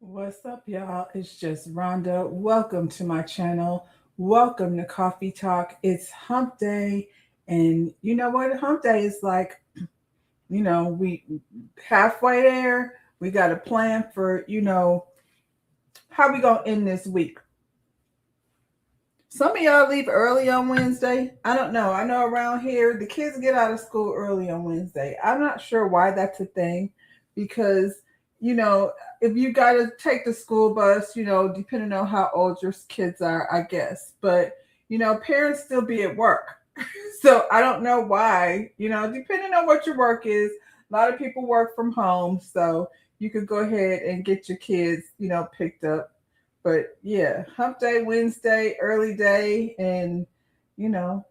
What's up, y'all? It's just Rhonda. Welcome to my channel. Welcome to Coffee Talk. It's hump day. And you know what? Hump day is like, we halfway there. We got a plan for, how we going to end this week. Some of y'all leave early on Wednesday. I don't know. I know around here, the kids get out of school early on Wednesday. I'm not sure why that's a thing because, you know, if you got to take the school bus, depending on how old your kids are, I guess. But, parents still be at work. So I don't know why, depending on what your work is, a lot of people work from home. So you could go ahead and get your kids, picked up. But yeah, hump day Wednesday, early day, and you know,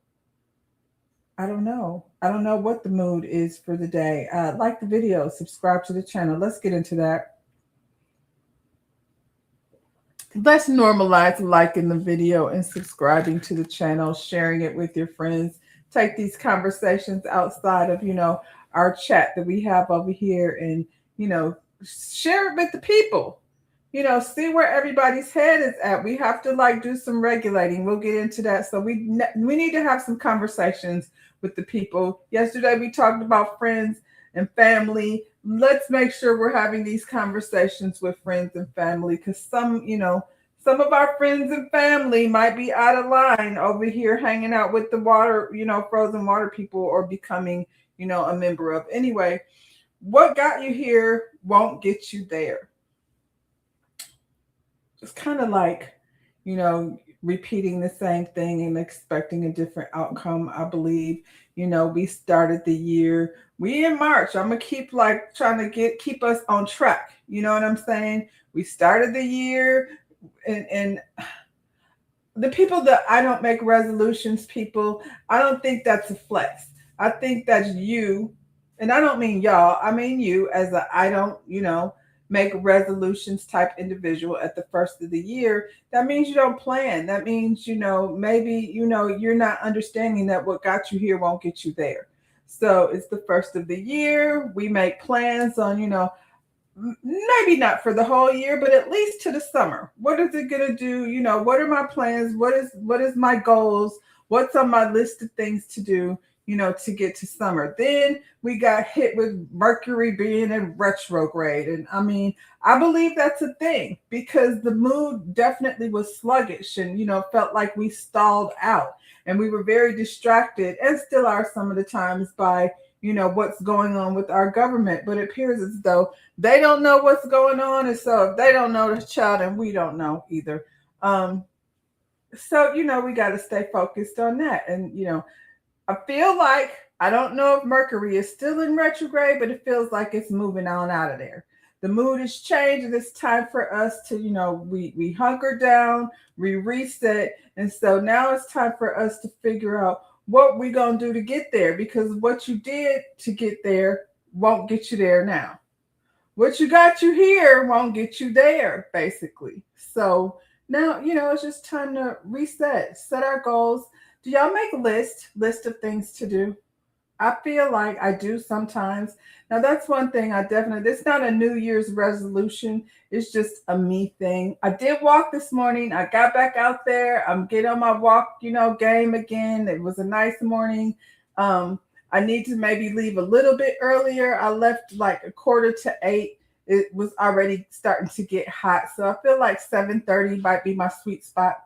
I don't know. I don't know what the mood is for the day. Like the video, subscribe to the channel. Let's get into that. Let's normalize liking the video and subscribing to the channel, sharing it with your friends. Take these conversations outside of, our chat that we have over here and, you know, share it with the people. See where everybody's head is at. We have to like do some regulating. We'll get into that. So we need to have some conversations with the people. Yesterday we talked about friends and family. Let's make sure we're having these conversations with friends and family because some of our friends and family might be out of line over here hanging out with the water, frozen water people or becoming, a member of. Anyway, what got you here won't get you there. It's kind of like, repeating the same thing and expecting a different outcome. I believe, we started the year. We in March. I'm gonna keep like trying to keep us on track. You know what I'm saying? We started the year and the people that I don't make resolutions, people, I don't think that's a flex. I think that's you, and I don't mean y'all, I mean you as a I don't, make resolutions type individual at the first of the year. That means you don't plan. That means, maybe, you're not understanding that what got you here won't get you there. So it's the first of the year. We make plans on, maybe not for the whole year, but at least to the summer. What is it gonna do? What are my plans? What is my goals? What's on my list of things to do? To get to summer. Then we got hit with Mercury being in retrograde, and I mean, I believe that's a thing because the mood definitely was sluggish, and felt like we stalled out, and we were very distracted, and still are some of the times by what's going on with our government. But it appears as though they don't know what's going on, and so if they don't know the child, and we don't know either. Um, so we got to stay focused on that, and I feel like I don't know if Mercury is still in retrograde, but it feels like it's moving on out of there. The mood is changed, and it's time for us to, we hunker down, we reset, and so now it's time for us to figure out what we're gonna do to get there because what you did to get there won't get you there now. What you got you here won't get you there, basically. So now, it's just time to reset, set our goals. Do y'all make a list of things to do? I feel like I do sometimes. Now that's one thing I definitely. It's not a New Year's resolution. It's just a me thing. I did walk this morning. I got back out there. I'm getting on my walk, game again. It was a nice morning. I need to maybe leave a little bit earlier. I left like a quarter to 8. It was already starting to get hot, so I feel like 7:30 might be my sweet spot.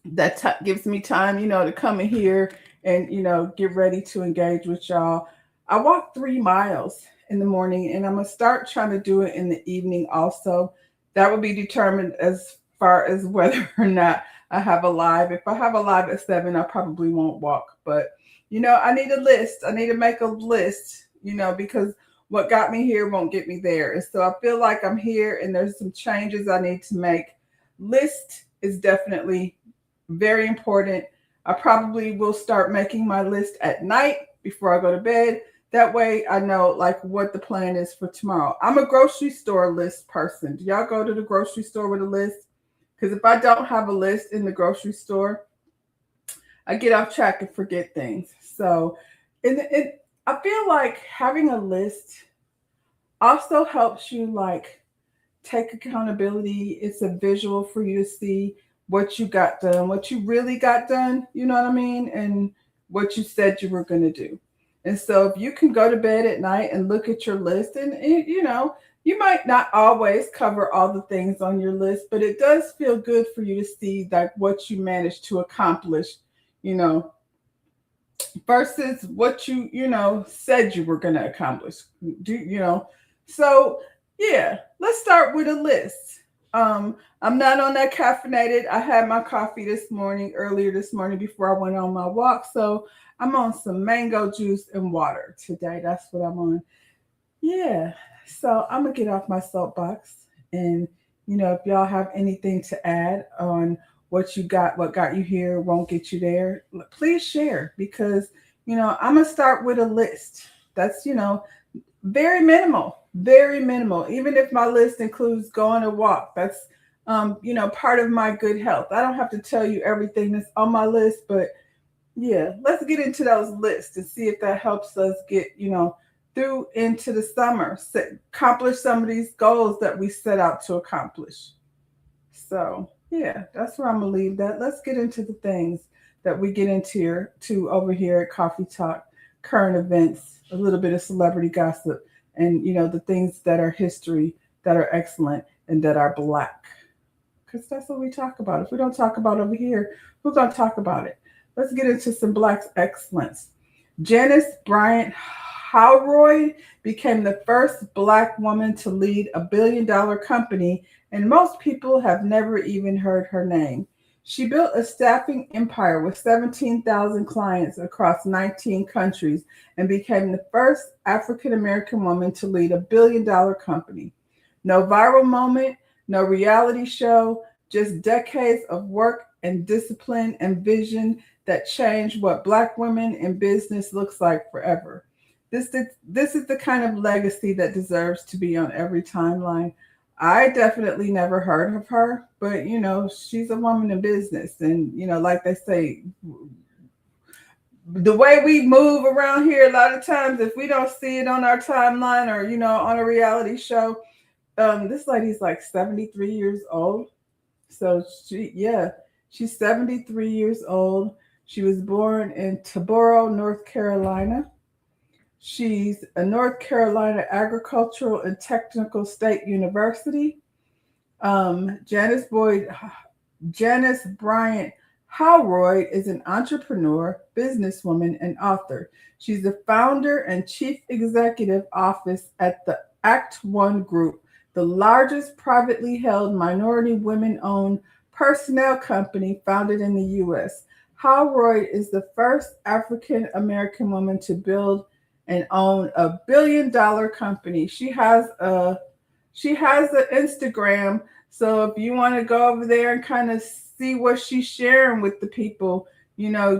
That gives me time, to come in here and get ready to engage with y'all. I walk 3 miles in the morning, and I'm gonna start trying to do it in the evening also. That will be determined as far as whether or not I have a live. If I have a live at 7, I probably won't walk. But I need a list. I need to make a list. Because what got me here won't get me there. And so I feel like I'm here, and there's some changes I need to make. List is definitely very important. I probably will start making my list at night before I go to bed. That way I know like what the plan is for tomorrow. I'm a grocery store list person. Do y'all go to the grocery store with a list? Because if I don't have a list in the grocery store, I get off track and forget things. So I feel like having a list also helps you like take accountability. It's a visual for you to see what you got done, what you really got done, you know what I mean? And what you said you were going to do. And so if you can go to bed at night and look at your list, and you know, you might not always cover all the things on your list, but it does feel good for you to see like what you managed to accomplish, you know, versus what you know said you were going to accomplish. Do you know? So yeah, let's start with a list. I'm not on that caffeinated. I had my coffee this morning, earlier this morning before I went on my walk. So I'm on some mango juice and water today. That's what I'm on. Yeah. So I'm gonna get off my soapbox, and you know, if y'all have anything to add on what you got, what got you here, won't get you there, please share, because you know I'm gonna start with a list. That's very minimal, very minimal. Even if my list includes going to walk, that's part of my good health. I don't have to tell you everything that's on my list, but yeah, let's get into those lists and see if that helps us get, through into the summer, accomplish some of these goals that we set out to accomplish. So, yeah, that's where I'm going to leave that. Let's get into the things that we get into over here at Coffee Talk, current events, a little bit of celebrity gossip, and, the things that are history, that are excellent, and that are black. Because that's what we talk about. If we don't talk about over here, who's going to talk about it? Let's get into some Black excellence. Janice Bryant Howroyd became the first Black woman to lead a $1 billion company, and most people have never even heard her name. She built a staffing empire with 17,000 clients across 19 countries and became the first African American woman to lead a $1 billion company. No viral moment, no reality show, just decades of work and discipline and vision that changed what Black women in business looks like forever. This is the kind of legacy that deserves to be on every timeline. I definitely never heard of her, but she's a woman in business. And, like they say, the way we move around here, a lot of times, if we don't see it on our timeline or, on a reality show, this lady's like 73 years old. So she's 73 years old. She was born in Taboro, North Carolina. She's a North Carolina Agricultural and Technical State University. Um, Janice Boyd, Janice Bryant Howroyd is an entrepreneur, businesswoman, and author. She's the founder and chief executive office at the Act One Group, the largest privately held minority women-owned personnel company founded in the U.S. Howroyd is the first African American woman to build and own a $1 billion company. She has an Instagram, so if you want to go over there and kind of see what she's sharing with the people,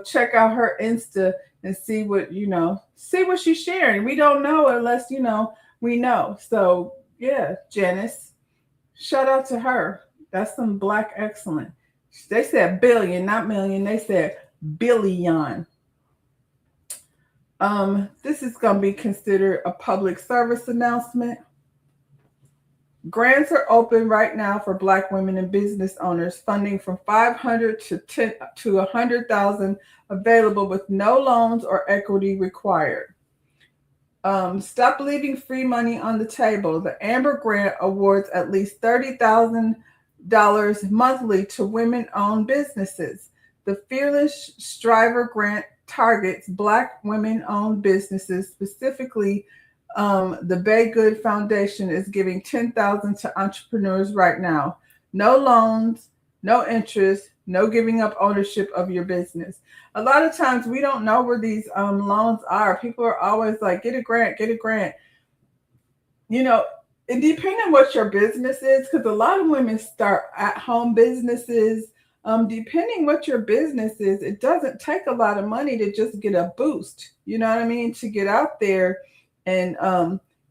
check out her Insta and see what she's sharing. We don't know unless we know. So yeah, Janice, shout out to her. That's some Black excellence. They said billion, not million. They said billion. This is going to be considered a public service announcement. Grants are open right now for Black women and business owners, funding from 500 to 100,000, available with no loans or equity required. Stop leaving free money on the table. The Amber Grant awards at least $30,000 monthly to women-owned businesses. The Fearless Striver Grant targets Black women-owned businesses. Specifically, the Bay Good Foundation is giving $10,000 to entrepreneurs right now. No loans, no interest, no giving up ownership of your business. A lot of times we don't know where these loans are. People are always like, get a grant, get a grant. It depends on what your business is, because a lot of women start at home businesses. Depending what your business is, it doesn't take a lot of money to just get a boost. You know what I mean? To get out there and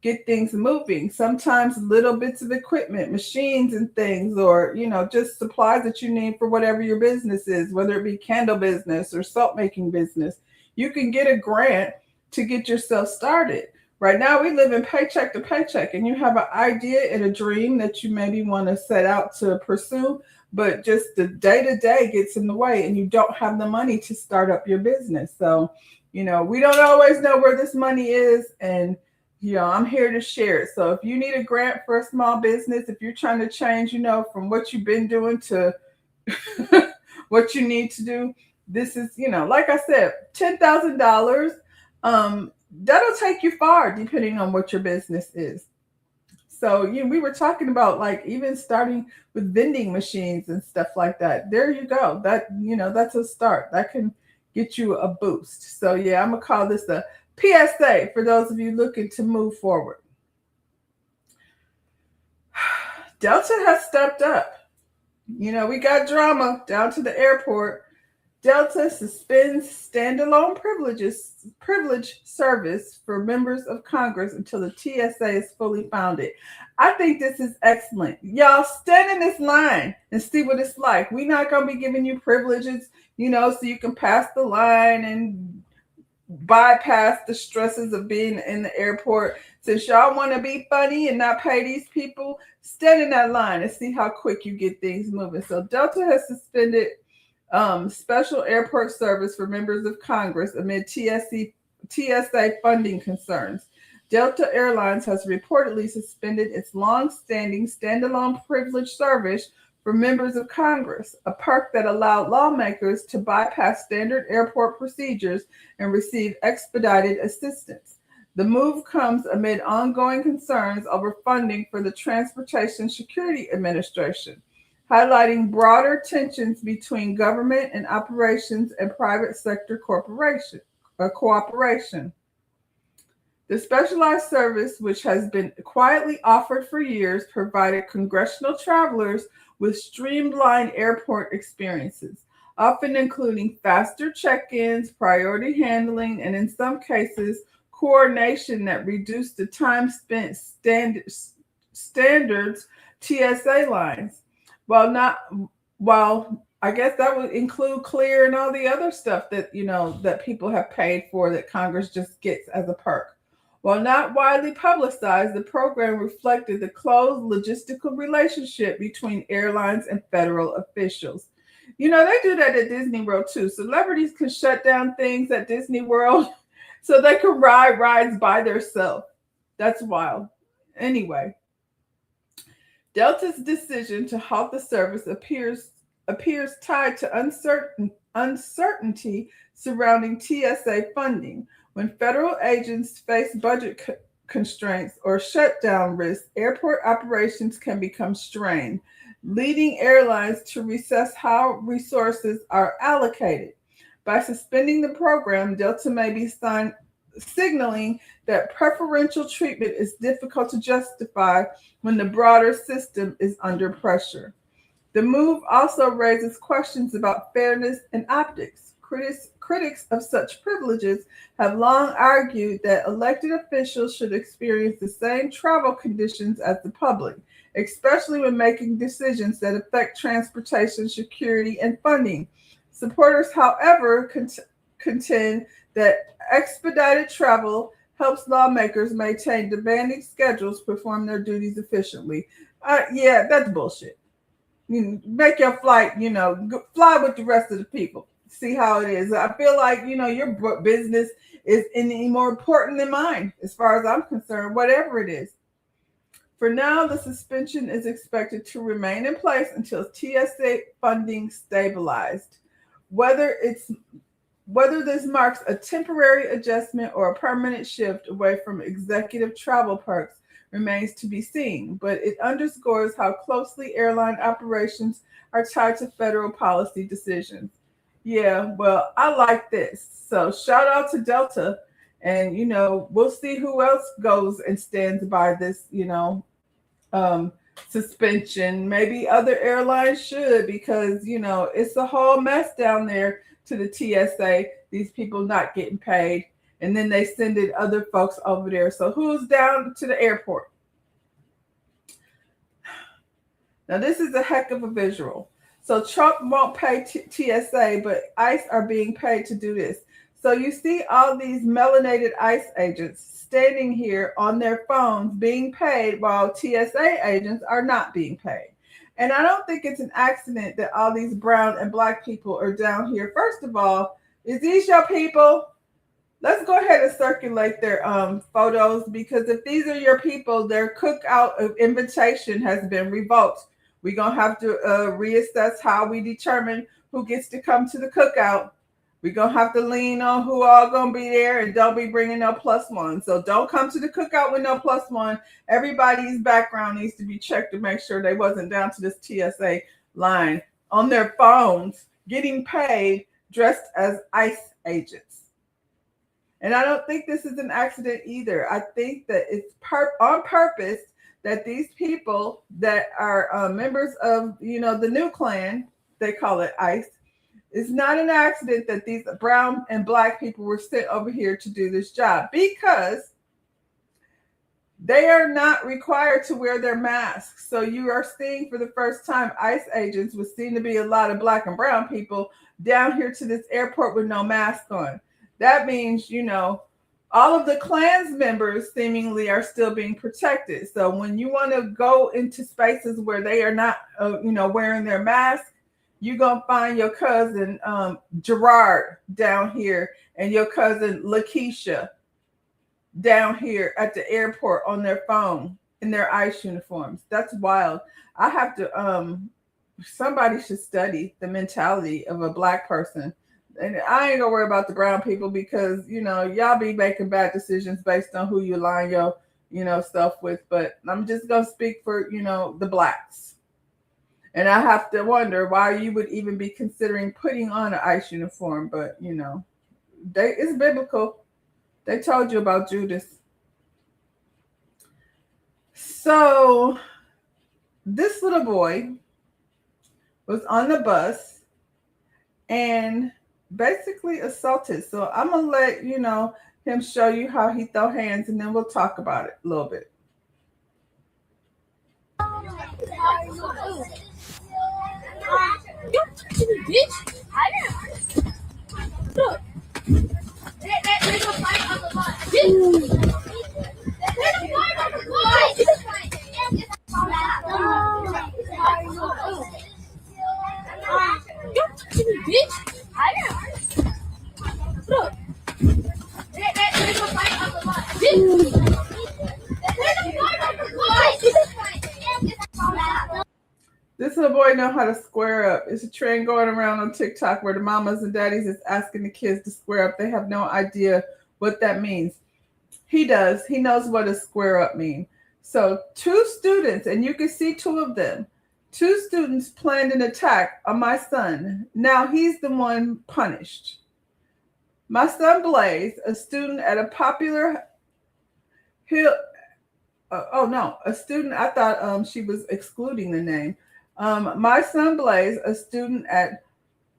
get things moving. Sometimes little bits of equipment, machines and things, or, just supplies that you need for whatever your business is, whether it be candle business or soap making business. You can get a grant to get yourself started. Right now, we live in paycheck to paycheck, and you have an idea and a dream that you maybe want to set out to pursue, but just the day to day gets in the way, and you don't have the money to start up your business. So, we don't always know where this money is, and I'm here to share it. So, if you need a grant for a small business, if you're trying to change, from what you've been doing to what you need to do, this is, like I said, $10,000. That'll take you far depending on what your business is. So, we were talking about like even starting with vending machines and stuff like that. There you go. That's a start. That can get you a boost. So, yeah, I'm going to call this a PSA for those of you looking to move forward. Delta has stepped up. We got drama down to the airport. Delta suspends standalone privilege service for members of Congress until the TSA is fully founded. I think this is excellent. Y'all stand in this line and see what it's like. We're not going to be giving you privileges, so you can pass the line and bypass the stresses of being in the airport. Since y'all want to be funny and not pay these people, stand in that line and see how quick you get things moving. So Delta has suspended special airport service for members of Congress amid TSA funding concerns. Delta Airlines has reportedly suspended its long-standing standalone privilege service for members of Congress, a perk that allowed lawmakers to bypass standard airport procedures and receive expedited assistance. The move comes amid ongoing concerns over funding for the Transportation Security Administration, highlighting broader tensions between government and operations and private sector cooperation. The specialized service, which has been quietly offered for years, provided congressional travelers with streamlined airport experiences, often including faster check-ins, priority handling, and in some cases, coordination that reduced the time spent standards TSA lines. While I guess that would include Clear and all the other stuff that that people have paid for that Congress just gets as a perk. While not widely publicized, the program reflected the close logistical relationship between airlines and federal officials. They do that at Disney World too. Celebrities can shut down things at Disney World so they can ride rides by themselves. That's wild. Anyway, Delta's decision to halt the service appears tied to uncertainty surrounding TSA funding. When federal agents face budget constraints or shutdown risks, airport operations can become strained, leading airlines to reassess how resources are allocated. By suspending the program, Delta may be signaling that preferential treatment is difficult to justify when the broader system is under pressure. The move also raises questions about fairness and optics. Critics of such privileges have long argued that elected officials should experience the same travel conditions as the public, especially when making decisions that affect transportation security and funding. Supporters, however, contend that expedited travel helps lawmakers maintain demanding schedules, perform their duties efficiently. Yeah, that's bullshit. Make your flight, fly with the rest of the people. See how it is. I feel like, your business is any more important than mine, as far as I'm concerned, whatever it is. For now, the suspension is expected to remain in place until TSA funding stabilized. Whether this marks a temporary adjustment or a permanent shift away from executive travel perks remains to be seen, but it underscores how closely airline operations are tied to federal policy decisions. Yeah, well, I like this. So shout out to Delta. And, we'll see who else goes and stands by this, um, suspension. Maybe other airlines should, because, it's a whole mess down there to the TSA, these people not getting paid. And then they send it other folks over there. So who's down to the airport? Now, this is a heck of a visual. So Trump won't pay TSA, but ICE are being paid to do this. So you see all these melanated ICE agents standing here on their phones being paid while TSA agents are not being paid. And I don't think it's an accident that all these brown and black people are down here. First of all, is these your people? Let's go ahead and circulate their photos, because if these are your people, their cookout invitation has been revoked. We're going to have to reassess how we determine who gets to come to the cookout. We're going to have to lean on who all going to be there, and don't be bringing no plus one. So don't come to the cookout with no plus one. Everybody's background needs to be checked to make sure they wasn't down to this TSA line on their phones getting paid dressed as ICE agents. And I don't think this is an accident either. I think that it's on purpose that these people that are members of, the new clan, they call it ICE, it's not an accident that these brown and black people were sent over here to do this job, because they are not required to wear their masks. So you are seeing for the first time ICE agents, which seem to be a lot of black and brown people, down here to this airport with no mask on. That means, all of the Klan's members seemingly are still being protected. So when you want to go into spaces where they are not, wearing their mask, you're going to find your cousin Gerard down here and your cousin Lakeisha down here at the airport on their phone in their ICE uniforms. That's wild. I have to, somebody should study the mentality of a black person. And I ain't gonna worry about the brown people, because y'all be making bad decisions based on who you align your stuff with. But I'm just gonna speak for the blacks, and I have to wonder why you would even be considering putting on an ICE uniform. But it's biblical. They told you about Judas. So this little boy was on the bus and basically assaulted. So I'm gonna let him show you how he throw hands, and then we'll talk about it a little bit. This little boy know how to square up. It's a trend going around on TikTok where the mamas and daddies is asking the kids to square up. They have no idea what that means. He does. He knows what a square up means. So 2 students, and you can see 2 of them, 2 students planned an attack on my son. Now he's the one punished. My son Blaze, a student at a popular Hill, a student, I thought she was excluding the name. My son Blaze, a student at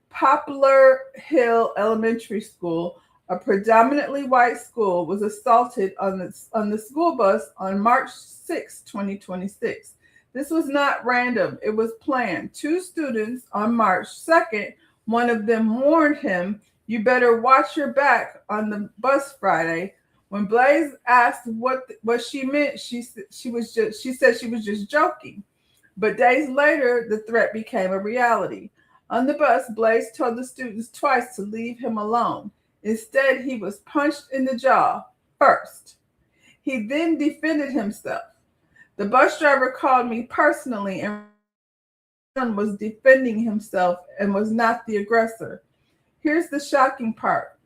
Poplar Hill Elementary School, a predominantly white school, was assaulted on the school bus on March 6, 2026. This was not random. It was planned. 2 students on March 2nd, one of them warned him, "You better watch your back on the bus Friday." When Blaze asked what she meant, she said she was just joking. But days later, the threat became a reality. On the bus, Blaze told the students twice to leave him alone. Instead, he was punched in the jaw first. He then defended himself. The bus driver called me personally and was defending himself and was not the aggressor. Here's the shocking part.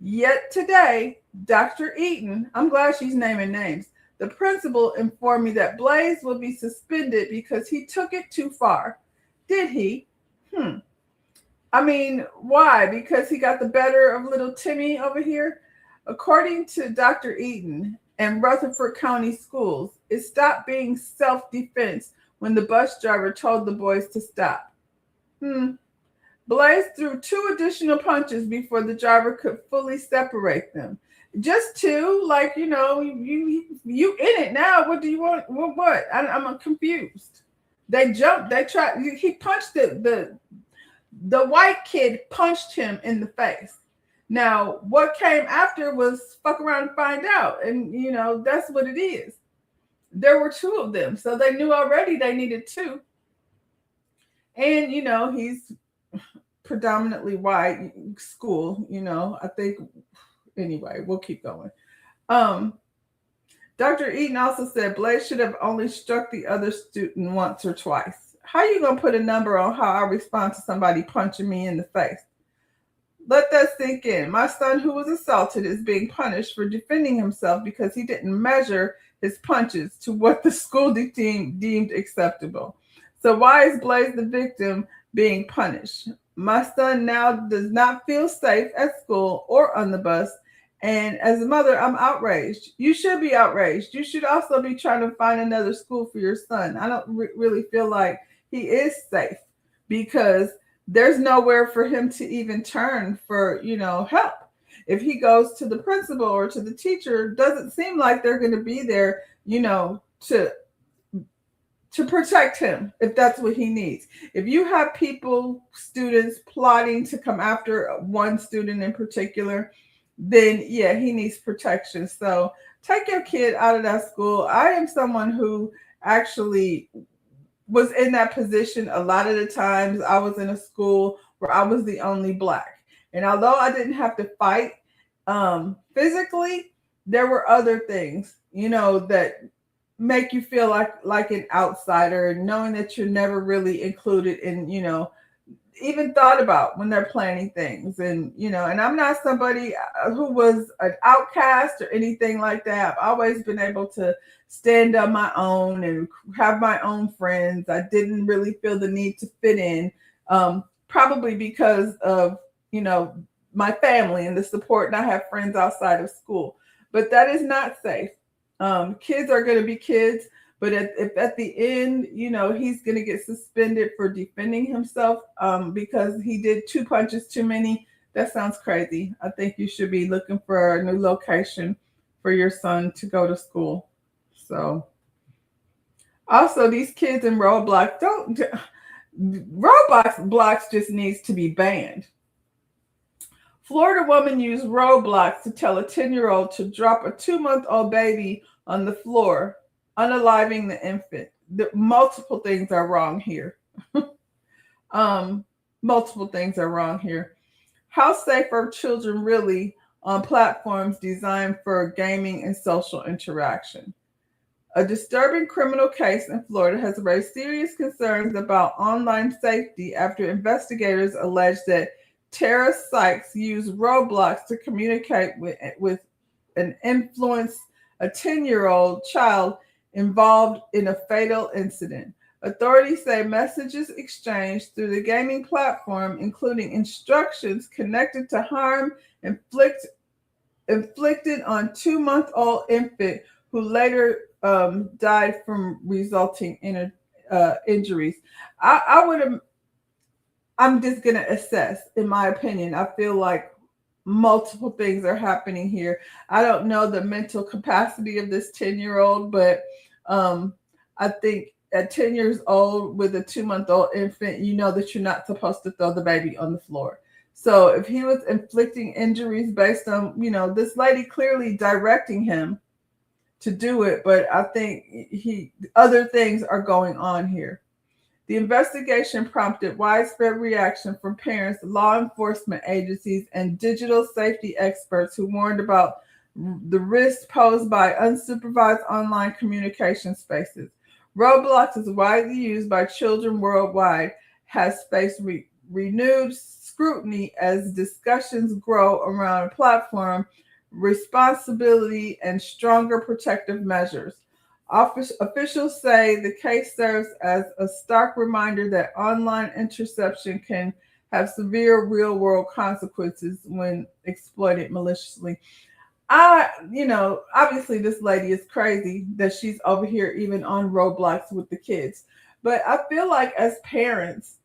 Yet today, Dr. Eaton, I'm glad she's naming names, the principal informed me that Blaze will be suspended because he took it too far. Did he? I mean, why? Because he got the better of little Timmy over here? According to Dr. Eaton and Rutherford County Schools, it stopped being self-defense when the bus driver told the boys to stop. Blaze threw 2 additional punches before the driver could fully separate them. Just 2, like, you in it now. What do you want? What? I'm confused. They jumped. They tried. He punched the white kid punched him in the face. Now, what came after was fuck around and find out. And, that's what it is. There were two of them. So they knew already they needed two. And, he's predominantly white school, I think. Anyway, we'll keep going. Um, Dr. Eaton also said Blaze should have only struck the other student once or twice. How you gonna put a number on how I respond to somebody punching me in the face? Let that sink in. My son, who was assaulted, is being punished for defending himself because he didn't measure his punches to what the school deemed acceptable. So why is Blaze the victim being punished? My son now does not feel safe at school or on the bus. And as a mother, I'm outraged. You should be outraged. You should also be trying to find another school for your son. I don't really feel like he is safe because there's nowhere for him to even turn for, help. If he goes to the principal or to the teacher, doesn't seem like they're going to be there, to protect him if that's what he needs. If you have students plotting to come after one student in particular, then yeah, he needs protection. So take your kid out of that school. I am someone who actually was in that position a lot of the times. I was in a school where I was the only black. And although I didn't have to fight physically, there were other things, that make you feel like an outsider, knowing that you're never really included in, even thought about when they're planning things. And I'm not somebody who was an outcast or anything like that. I've always been able to stand on my own and have my own friends. I didn't really feel the need to fit in, probably because of, my family and the support. And I have friends outside of school, but that is not safe. Kids are going to be kids. But if at the end, he's going to get suspended for defending himself because he did two punches too many, that sounds crazy. I think you should be looking for a new location for your son to go to school. So, also, these kids in Roblox blocks just needs to be banned. Florida woman used roadblocks to tell a 10-year-old to drop a 2-month-old baby on the floor, unaliving the infant. Multiple things are wrong here. Multiple things are wrong here. How safe are children really on platforms designed for gaming and social interaction? A disturbing criminal case in Florida has raised serious concerns about online safety after investigators allege that Tara Sykes used Roblox to communicate with and influence a 10-year-old child involved in a fatal incident. Authorities say messages exchanged through the gaming platform, including instructions connected to harm inflicted on 2-month-old infant who later died from resulting injuries. I'm just going to assess, in my opinion. I feel like multiple things are happening here. I don't know the mental capacity of this 10-year-old, but I think at 10 years old with a 2-month-old infant, you know that you're not supposed to throw the baby on the floor. So if he was inflicting injuries based on, this lady clearly directing him to do it, but I think other things are going on here. The investigation prompted widespread reaction from parents, law enforcement agencies, and digital safety experts who warned about the risks posed by unsupervised online communication spaces. Roblox is widely used by children worldwide, has faced renewed scrutiny as discussions grow around a platform, responsibility, and stronger protective measures. Officials say the case serves as a stark reminder that online interception can have severe real-world consequences when exploited maliciously. Obviously this lady is crazy that she's over here even on Roblox with the kids. But I feel like as parents,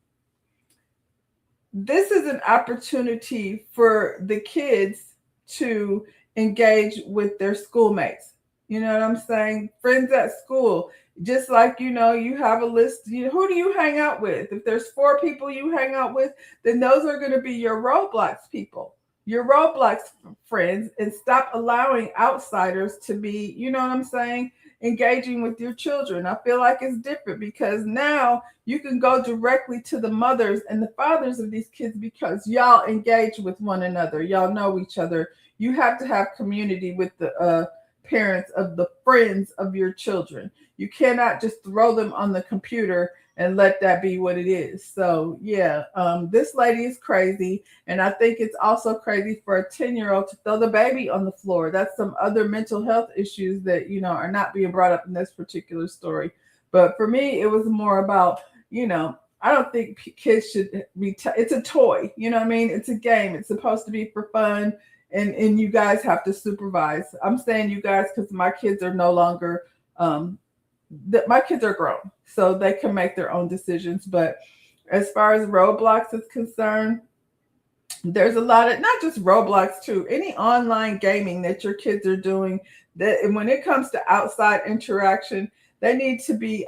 this is an opportunity for the kids to engage with their schoolmates. You know what I'm saying? Friends at school. Just like, you have a list. Who do you hang out with? If there's 4 people you hang out with, then those are going to be your Roblox people. your Roblox friends and stop allowing outsiders to be, you know what I'm saying, engaging with your children. I feel like it's different because now you can go directly to the mothers and the fathers of these kids because y'all engage with one another. Y'all know each other. You have to have community with the parents of the friends of your children. You cannot just throw them on the computer and let that be what it is. So yeah, this lady is crazy, and I think it's also crazy for a 10-year-old to throw the baby on the floor. That's some other mental health issues that are not being brought up in this particular story. But for me, it was more about I don't think kids should be. It's a toy, you know what I mean? It's a game. It's supposed to be for fun, and you guys have to supervise. I'm saying you guys because my kids are no longer. My kids are grown, so they can make their own decisions. But as far as Roblox is concerned, there's a lot of not just Roblox too, any online gaming that your kids are doing. That and when it comes to outside interaction, they need to be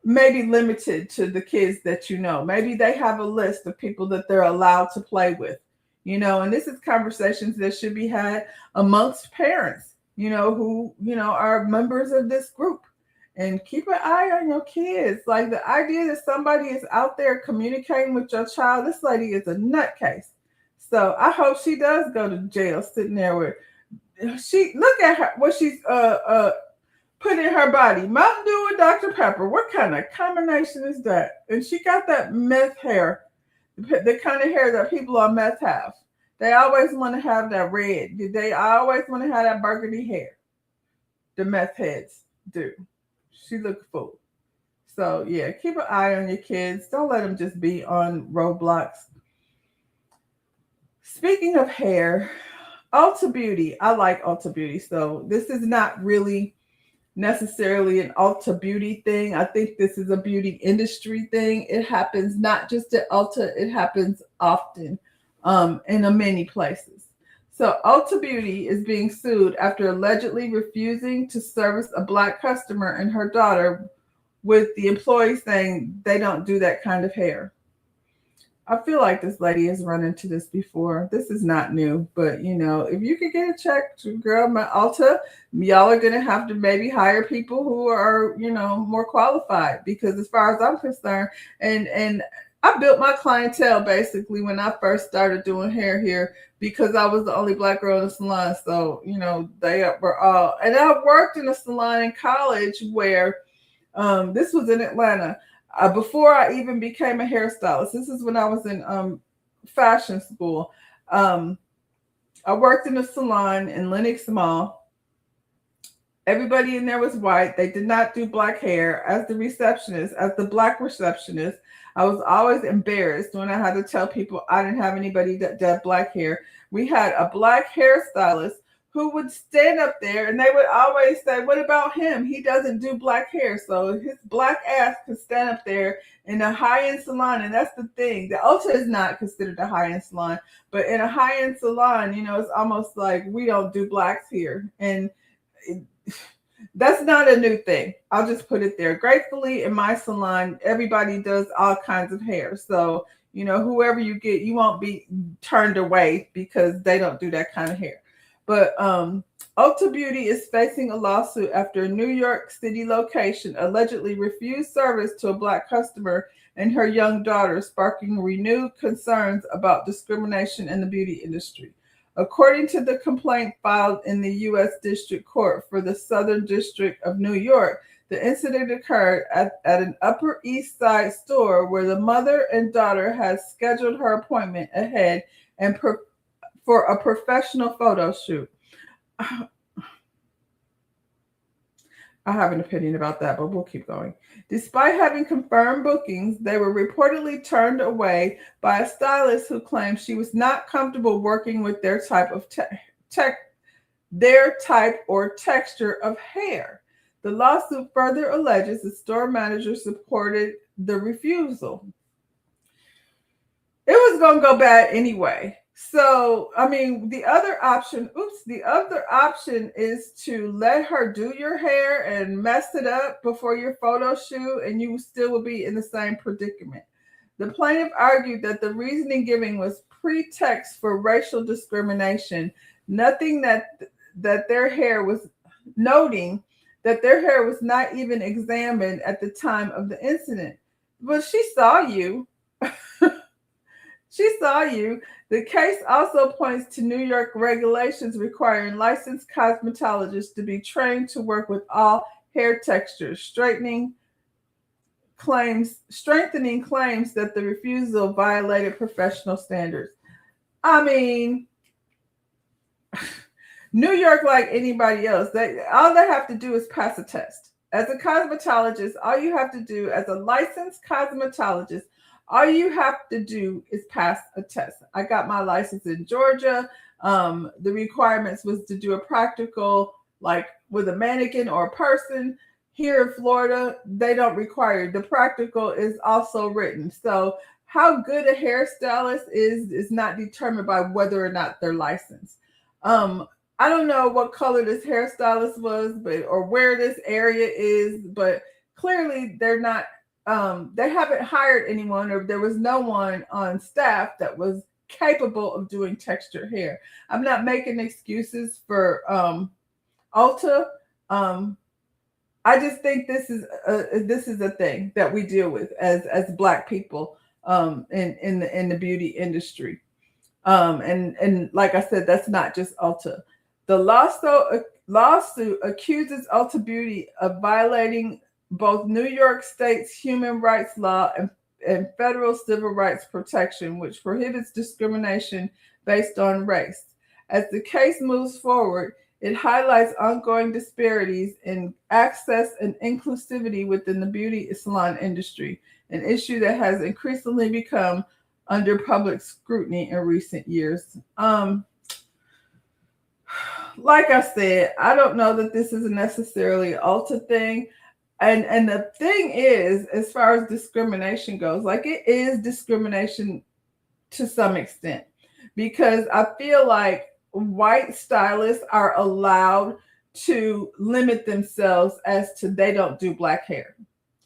maybe limited to the kids that you know. Maybe they have a list of people that they're allowed to play with, and this is conversations that should be had amongst parents, who, are members of this group. And keep an eye on your kids. Like the idea that somebody is out there communicating with your child, this lady is a nutcase. So I hope she does go to jail sitting there with she look at her what she's put in her body. Mountain Dew and Dr. Pepper. What kind of combination is that? And she got that meth hair, the kind of hair that people on meth have. They always want to have that red. They always want to have that burgundy hair. The meth heads do. She looked full. So yeah, keep an eye on your kids. Don't let them just be on Roblox. Speaking of hair, Ulta Beauty. I like Ulta Beauty. So this is not really necessarily an Ulta Beauty thing. I think this is a beauty industry thing. It happens not just at Ulta, it happens often in many places. So Ulta Beauty is being sued after allegedly refusing to service a Black customer and her daughter, with the employee saying they don't do that kind of hair. I feel like this lady has run into this before. This is not new, but if you could get a check to girl my Ulta, y'all are gonna have to maybe hire people who are, more qualified, because as far as I'm concerned, and I built my clientele basically when I first started doing hair here because I was the only Black girl in the salon. So, they were all, and I worked in a salon in college where this was in Atlanta. Before I even became a hairstylist, this is when I was in fashion school. I worked in a salon in Lenox Mall. Everybody in there was white. They did not do Black hair. As the Black receptionist, I was always embarrassed when I had to tell people I didn't have anybody that did Black hair. We had a Black hairstylist who would stand up there and they would always say, what about him? He doesn't do Black hair. So his Black ass could stand up there in a high-end salon. And that's the thing. The Ulta is not considered a high-end salon, but in a high-end salon, it's almost like we don't do Blacks here. And that's not a new thing. I'll just put it there. Gratefully, in my salon, everybody does all kinds of hair. So, whoever you get, you won't be turned away because they don't do that kind of hair. But Ulta Beauty is facing a lawsuit after a New York City location allegedly refused service to a Black customer and her young daughter, sparking renewed concerns about discrimination in the beauty industry. According to the complaint filed in the U.S. District Court for the Southern District of New York, the incident occurred at an Upper East Side store where the mother and daughter had scheduled her appointment ahead and for a professional photo shoot. I have an opinion about that, but we'll keep going. Despite having confirmed bookings, they were reportedly turned away by a stylist who claimed she was not comfortable working with their type of their type or texture of hair. The lawsuit further alleges the store manager supported the refusal. It was going to go bad anyway. So, the other option is to let her do your hair and mess it up before your photo shoot, and you still will be in the same predicament. The plaintiff argued that the reasoning given was pretext for racial discrimination, nothing that their hair was noting that their hair was not even examined at the time of the incident. But she saw you. She saw you. The case also points to New York regulations requiring licensed cosmetologists to be trained to work with all hair textures, strengthening claims that the refusal violated professional standards. I mean, New York, like anybody else, all they have to do is pass a test. As a cosmetologist, all you have to do, as a licensed cosmetologist, all you have to do is pass a test. I got my license in Georgia. The requirements was to do a practical, like with a mannequin or a person. Here in Florida, they don't require it. The practical is also written. So how good a hairstylist is not determined by whether or not they're licensed. I don't know what color this hairstylist was, but or where this area is, but clearly they're not. They haven't hired anyone, or there was no one on staff that was capable of doing textured hair. I'm not making excuses for Ulta. I just think this is a thing that we deal with as Black people in the beauty industry. And like I said, that's not just Ulta. The lawsuit accuses Ulta Beauty of violating both New York State's human rights law and federal civil rights protection, which prohibits discrimination based on race. As the case moves forward, it highlights ongoing disparities in access and inclusivity within the beauty salon industry, an issue that has increasingly become under public scrutiny in recent years. Like I said, I don't know that this is necessarily an Ulta thing. And the thing is, as far as discrimination goes, like it is discrimination to some extent, because I feel like white stylists are allowed to limit themselves as to they don't do Black hair.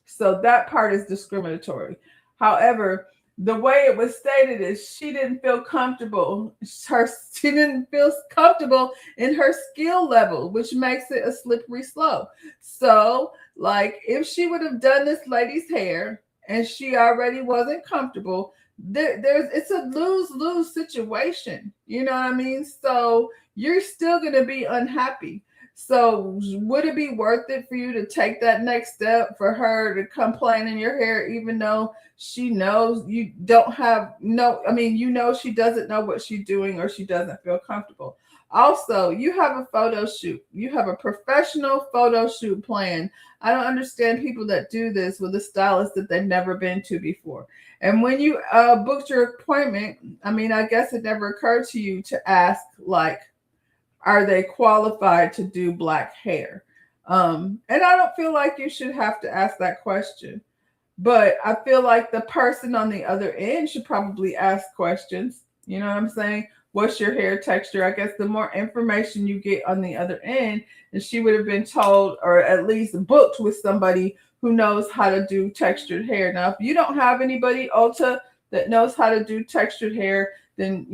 So that part is discriminatory. However, the way it was stated is she didn't feel comfortable. She didn't feel comfortable in her skill level, which makes it a slippery slope. So, like, if she would have done this lady's hair and she already wasn't comfortable, it's a lose-lose situation. You know what I mean? So you're still going to be unhappy. So would it be worth it for you to take that next step for her to complain in your hair, even though she knows you don't have no, I mean, she doesn't know what she's doing or she doesn't feel comfortable. Also, you have a photo shoot. You have a professional photo shoot plan. I don't understand people that do this with a stylist that they've never been to before. And when you booked your appointment, I mean, I guess it never occurred to you to ask, like, are they qualified to do Black hair? And I don't feel like you should have to ask that question. But I feel like the person on the other end should probably ask questions. You know what I'm saying? What's your hair texture? I guess the more information you get on the other end, and she would have been told or at least booked with somebody who knows how to do textured hair. Now, if you don't have anybody, Ulta, that knows how to do textured hair, then,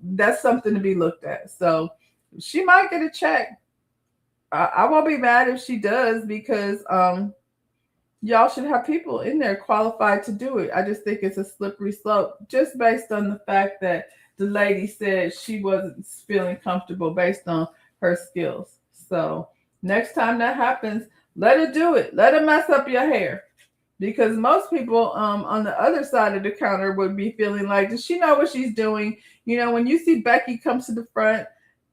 that's something to be looked at. So she might get a check. I won't be mad if she does, because y'all should have people in there qualified to do it. I just think it's a slippery slope just based on the fact that the lady said she wasn't feeling comfortable based on her skills. So next time that happens, let her do it. Let her mess up your hair. Because most people on the other side of the counter would be feeling like, does she know what she's doing? When you see Becky comes to the front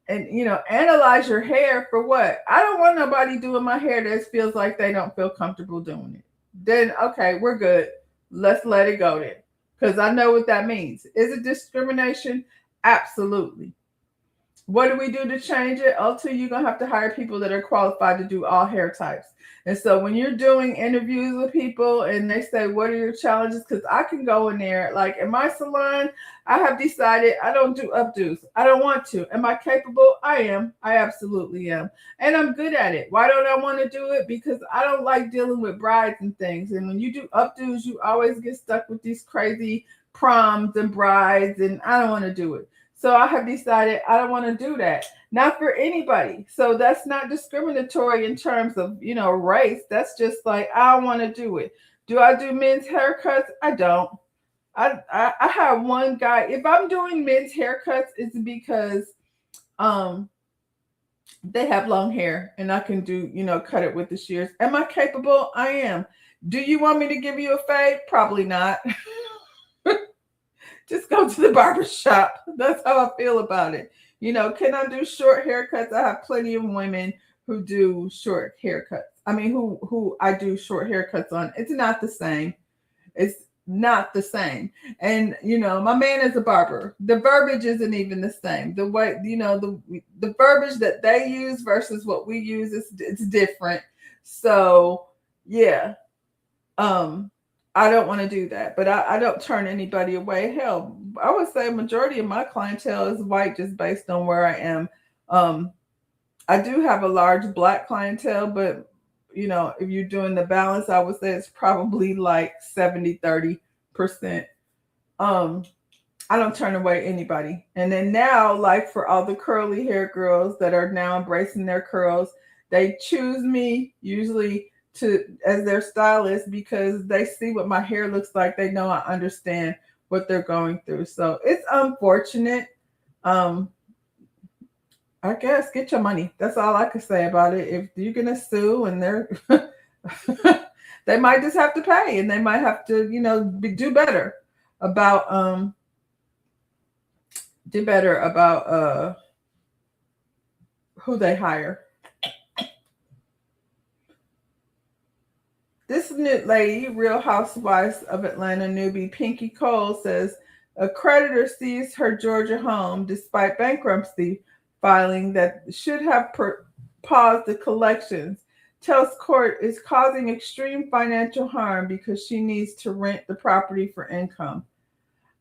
and, analyze your hair for what? I don't want nobody doing my hair that feels like they don't feel comfortable doing it. Then, okay, we're good. Let's let it go then. Because I know what that means. Is it discrimination? Absolutely. What do we do to change it? Also, you're gonna have to hire people that are qualified to do all hair types. And so when you're doing interviews with people and they say, "What are your challenges?" Because I can go in there, like in my salon, I have decided I don't do updos. I don't want to. Am I capable? I am. I absolutely am. And I'm good at it. Why don't I want to do it? Because I don't like dealing with brides and things. And when you do updos, you always get stuck with these crazy proms and brides, and I don't want to do it. So I have decided I don't want to do that. Not for anybody. So that's not discriminatory in terms of, race. That's just like I don't want to do it. Do I do men's haircuts? I don't. I have one guy. If I'm doing men's haircuts, it's because um they have long hair and I can do, cut it with the shears. Am I capable? I am. Do you want me to give you a fade? Probably not. Just go to the barber shop. That's how I feel about it. Can I do short haircuts? I have plenty of women who do short haircuts. I mean, who I do short haircuts on. It's not the same. It's not the same. And my man is a barber. The verbiage isn't even the same. The way the verbiage that they use versus what we use is it's different. So yeah, I don't want to do that, but I don't turn anybody away. Hell, I would say a majority of my clientele is white just based on where I am. Um, I do have a large black clientele, but if you're doing the balance, I would say it's probably like 70-30%. Um, I don't turn away anybody. And then now, like for all the curly hair girls that are now embracing their curls, they choose me usually to as their stylist because they see what my hair looks like. They know I understand what they're going through. So it's unfortunate. Um, I guess get your money. That's all I can say about it. If you're gonna sue and they're they might just have to pay and they might have to, do better about who they hire. This new lady, Real Housewives of Atlanta newbie Pinky Cole, says a creditor seized her Georgia home despite bankruptcy filing that should have paused the collections. Tells court is causing extreme financial harm because she needs to rent the property for income.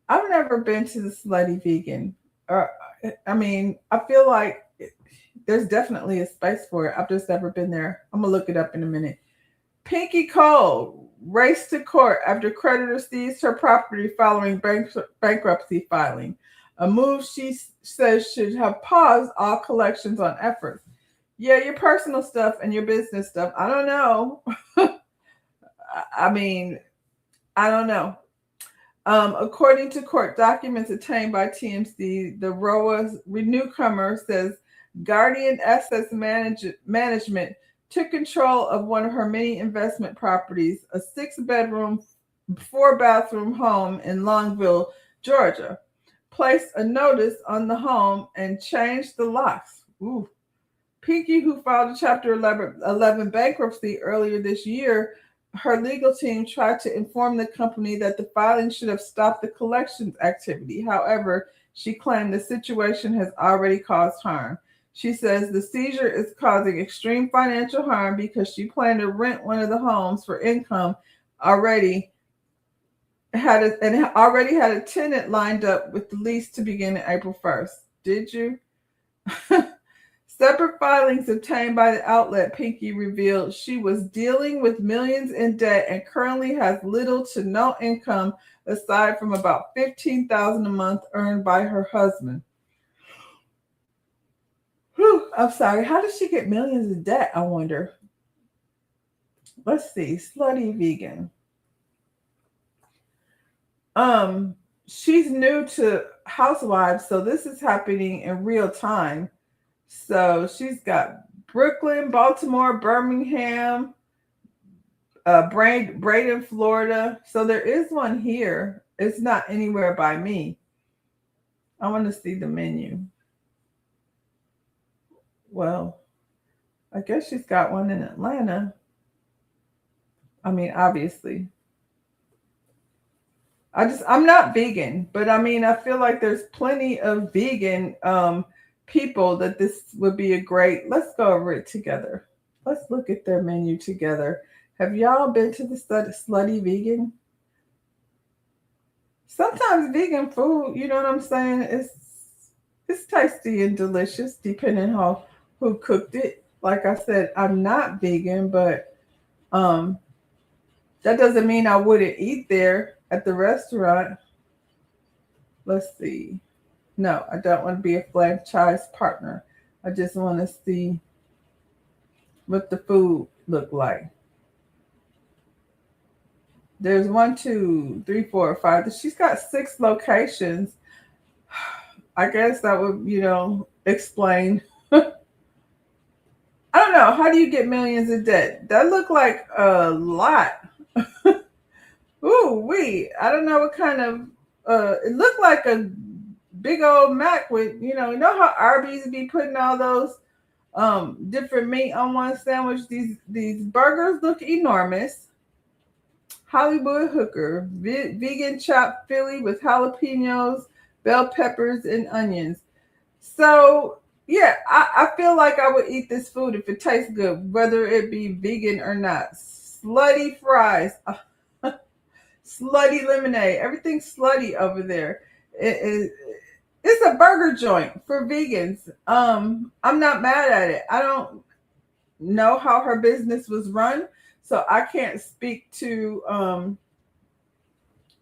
I've never been to the Slutty Vegan. Uh, I mean, I feel like there's definitely a space for it. I've just never been there. I'm going to look it up in a minute. Pinky Cole raced to court after creditors seized her property following bankruptcy filing. A move she says should have paused all collections on efforts. Yeah, your personal stuff and your business stuff. I don't know. I mean, I don't know. According to court documents obtained by TMC, the ROA's newcomer says Guardian Assets Management took control of one of her many investment properties, a 6-bedroom, 4-bathroom home in Longville, Georgia, placed a notice on the home and changed the locks. Ooh. Pinky, who filed a Chapter 11 bankruptcy earlier this year, her legal team tried to inform the company that the filing should have stopped the collections activity. However, she claimed the situation has already caused harm. She says the seizure is causing extreme financial harm because she planned to rent one of the homes for income already had a tenant lined up with the lease to begin on April 1st. Did you? Separate filings obtained by the outlet Pinky revealed she was dealing with millions in debt and currently has little to no income aside from about $15,000 a month earned by her husband. Whew, I'm sorry. How did she get millions in debt? I wonder. Let's see. Slutty Vegan. She's new to Housewives, so this is happening in real time. So she's got Brooklyn, Baltimore, Birmingham, Braden, Florida. So there is one here. It's not anywhere by me. I want to see the menu. Well, I guess she's got one in Atlanta. I mean, obviously. I'm not vegan, but I mean, I feel like there's plenty of vegan people that this would be a great, let's go over it together. Let's look at their menu together. Have y'all been to the slutty vegan? Sometimes vegan food, you know what I'm saying? It's tasty and delicious depending how who cooked it. Like I said, I'm not vegan, but um that doesn't mean I wouldn't eat there at the restaurant. Let's see. No, I don't want to be a franchise partner. I just want to see what the food look like. There's one, two, three, four, five. She's got 6 locations. I guess that would, explain. I don't know. How do you get millions in debt? That looked like a lot. Ooh, wait. I don't know what kind of. It looked like a big old Mac with, you know how Arby's be putting all those different meat on one sandwich. These burgers look enormous. Hollywood hooker, vegan chopped Philly with jalapenos, bell peppers, and onions. So yeah, I feel like I would eat this food if it tastes good, whether it be vegan or not. Slutty fries, slutty lemonade, everything's slutty over there. It's a burger joint for vegans. I'm not mad at it. I don't know how her business was run, so I can't speak to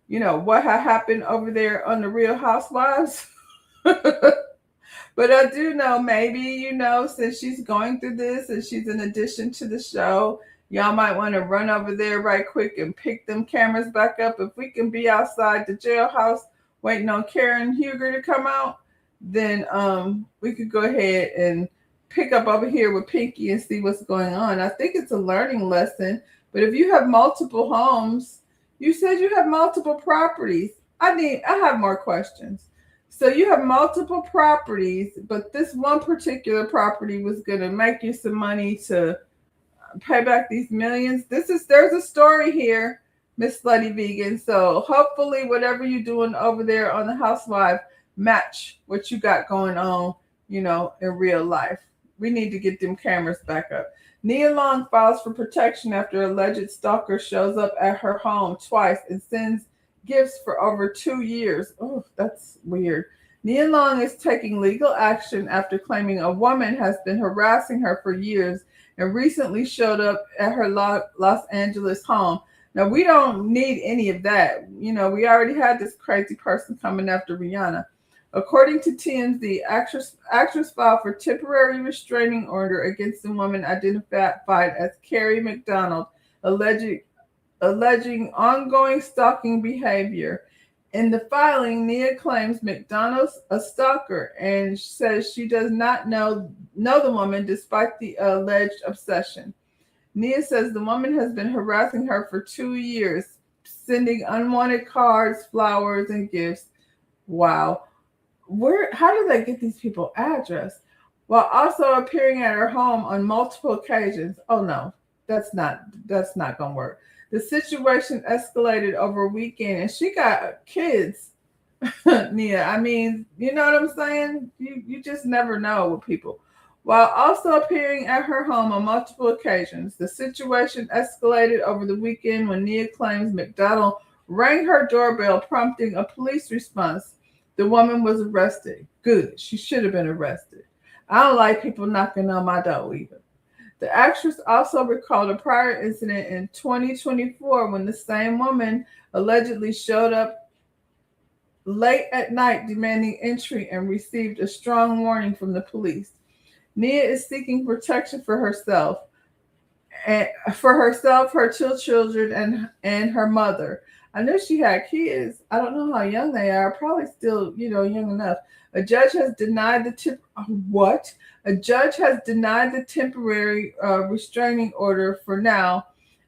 what had happened over there on the Real Housewives. But I do know, maybe, since she's going through this and she's an addition to the show, y'all might want to run over there right quick and pick them cameras back up. If we can be outside the jailhouse waiting on Karen Huger to come out, then we could go ahead and pick up over here with Pinky and see what's going on. I think it's a learning lesson. But if you have multiple homes, you said you have multiple properties. I have more questions. So you have multiple properties, but this one particular property was going to make you some money to pay back these millions. There's a story here, Miss Slutty Vegan. So hopefully whatever you're doing over there on the Housewife match what you got going on, in real life. We need to get them cameras back up. Nia Long files for protection after alleged stalker shows up at her home twice and sends gifts for over 2 years. Oh, that's weird. Nia Long is taking legal action after claiming a woman has been harassing her for years and recently showed up at her Los Angeles home. Now, we don't need any of that. We already had this crazy person coming after Rihanna. According to TMZ, actress filed for temporary restraining order against the woman identified as Carrie McDonald, alleging ongoing stalking behavior. In the filing, Nia claims McDonald's a stalker and says she does not know the woman despite the alleged obsession. Nia says the woman has been harassing her for 2 years, sending unwanted cards, flowers, and gifts. Wow. How do they get these people's address? While also appearing at her home on multiple occasions. Oh no, that's not gonna work. The situation escalated over a weekend, and she got kids. Nia, I mean, you know what I'm saying? You just never know with people. While also appearing at her home on multiple occasions, the situation escalated over the weekend when Nia claims McDonald rang her doorbell, prompting a police response. The woman was arrested. Good. She should have been arrested. I don't like people knocking on my door either. The actress also recalled a prior incident in 2024 when the same woman allegedly showed up late at night demanding entry and received a strong warning from the police. Nia is seeking protection for herself, her 2 children, and her mother. I knew she had kids. I don't know how young they are. Probably still, young enough. A judge has denied A judge has denied the temporary restraining order for now,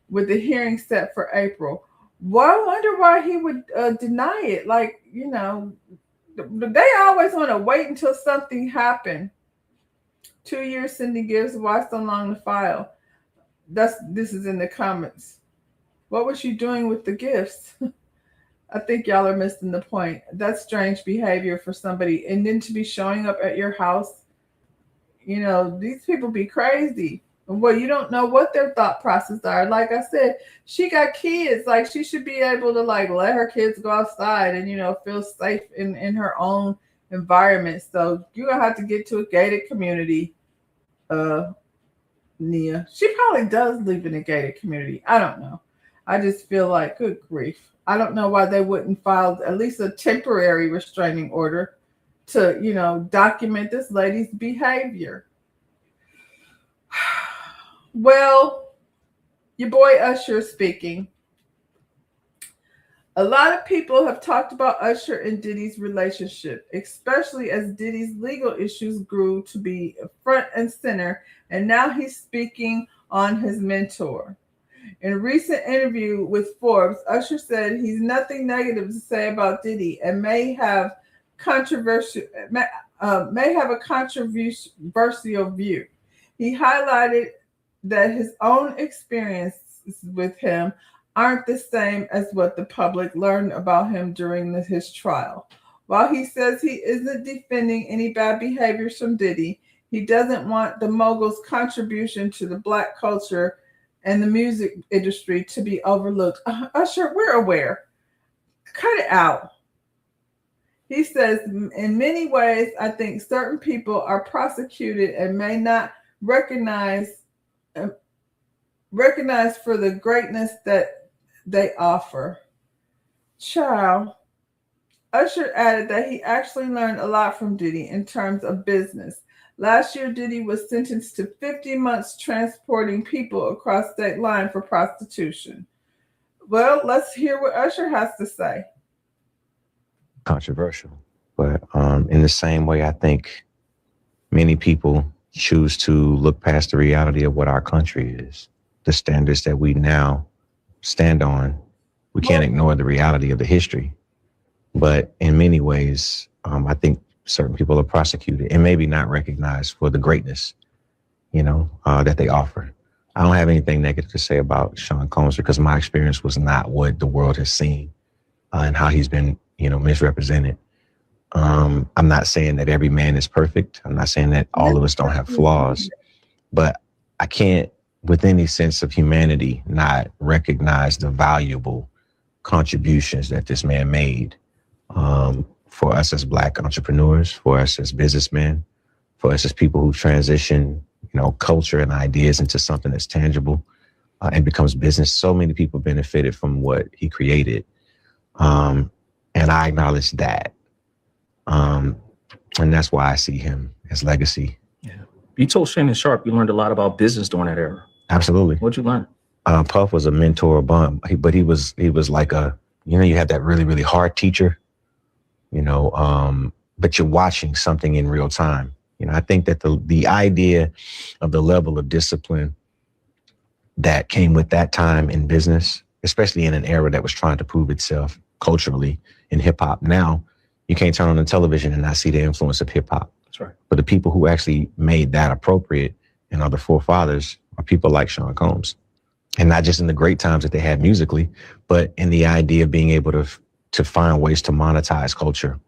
with the hearing set for April. Well, I wonder why he would deny it. Like, they always want to wait until something happened. 2 years sending gifts. Why so long to file? This is in the comments. What was she doing with the gifts? I think y'all are missing the point. That's strange behavior for somebody. And then to be showing up at your house These people be crazy. Well, you don't know what their thought process are. Like I said, she got kids. Like she should be able to like let her kids go outside and feel safe in her own environment. So you're gonna have to get to a gated community, uh, Nia. She probably does live in a gated community. I don't know. I just feel like, good grief. I don't know why they wouldn't file at least a temporary restraining order to, document this lady's behavior. Well, your boy Usher speaking. A lot of people have talked about Usher and Diddy's relationship, especially as Diddy's legal issues grew to be front and center, and now he's speaking on his mentor. In a recent interview with Forbes, Usher said he's nothing negative to say about Diddy and controversial may have a controversial view. He highlighted that his own experiences with him aren't the same as what the public learned about him during his trial. While he says he isn't defending any bad behaviors from Diddy, he doesn't want the mogul's contribution to the black culture and the music industry to be overlooked. Usher, we're aware. Cut it out. He says, in many ways, I think certain people are prosecuted and may not recognize uh, recognize for the greatness that they offer. Child. Usher added that he actually learned a lot from Diddy in terms of business. Last year, Diddy was sentenced to 50 months transporting people across state line for prostitution. Well, let's hear what Usher has to say. Controversial, but in the same way, I think many people choose to look past the reality of what our country is, the standards that we now stand on. We can't ignore the reality of the history, but in many ways, I think certain people are prosecuted and maybe not recognized for the greatness, that they offer. I don't have anything negative to say about Sean Combs because my experience was not what the world has seen and how he's been, misrepresented. I'm not saying that every man is perfect. I'm not saying that all of us don't have flaws, but I can't, with any sense of humanity, not recognize the valuable contributions that this man made for us as Black entrepreneurs, for us as businessmen, for us as people who transition, culture and ideas into something that's tangible and becomes business. So many people benefited from what he created. And I acknowledge that. And that's why I see him as legacy. Yeah. You told Shannon Sharp you learned a lot about business during that era. Absolutely. What'd you learn? Puff was a mentor, but he was like you have that really, really hard teacher, but you're watching something in real time. I think that the idea of the level of discipline that came with that time in business, especially in an era that was trying to prove itself culturally in hip hop. Now, you can't turn on the television and not see the influence of hip hop. That's right. But the people who actually made that appropriate and are the forefathers are people like Sean Combs. And not just in the great times that they had musically, but in the idea of being able to find ways to monetize culture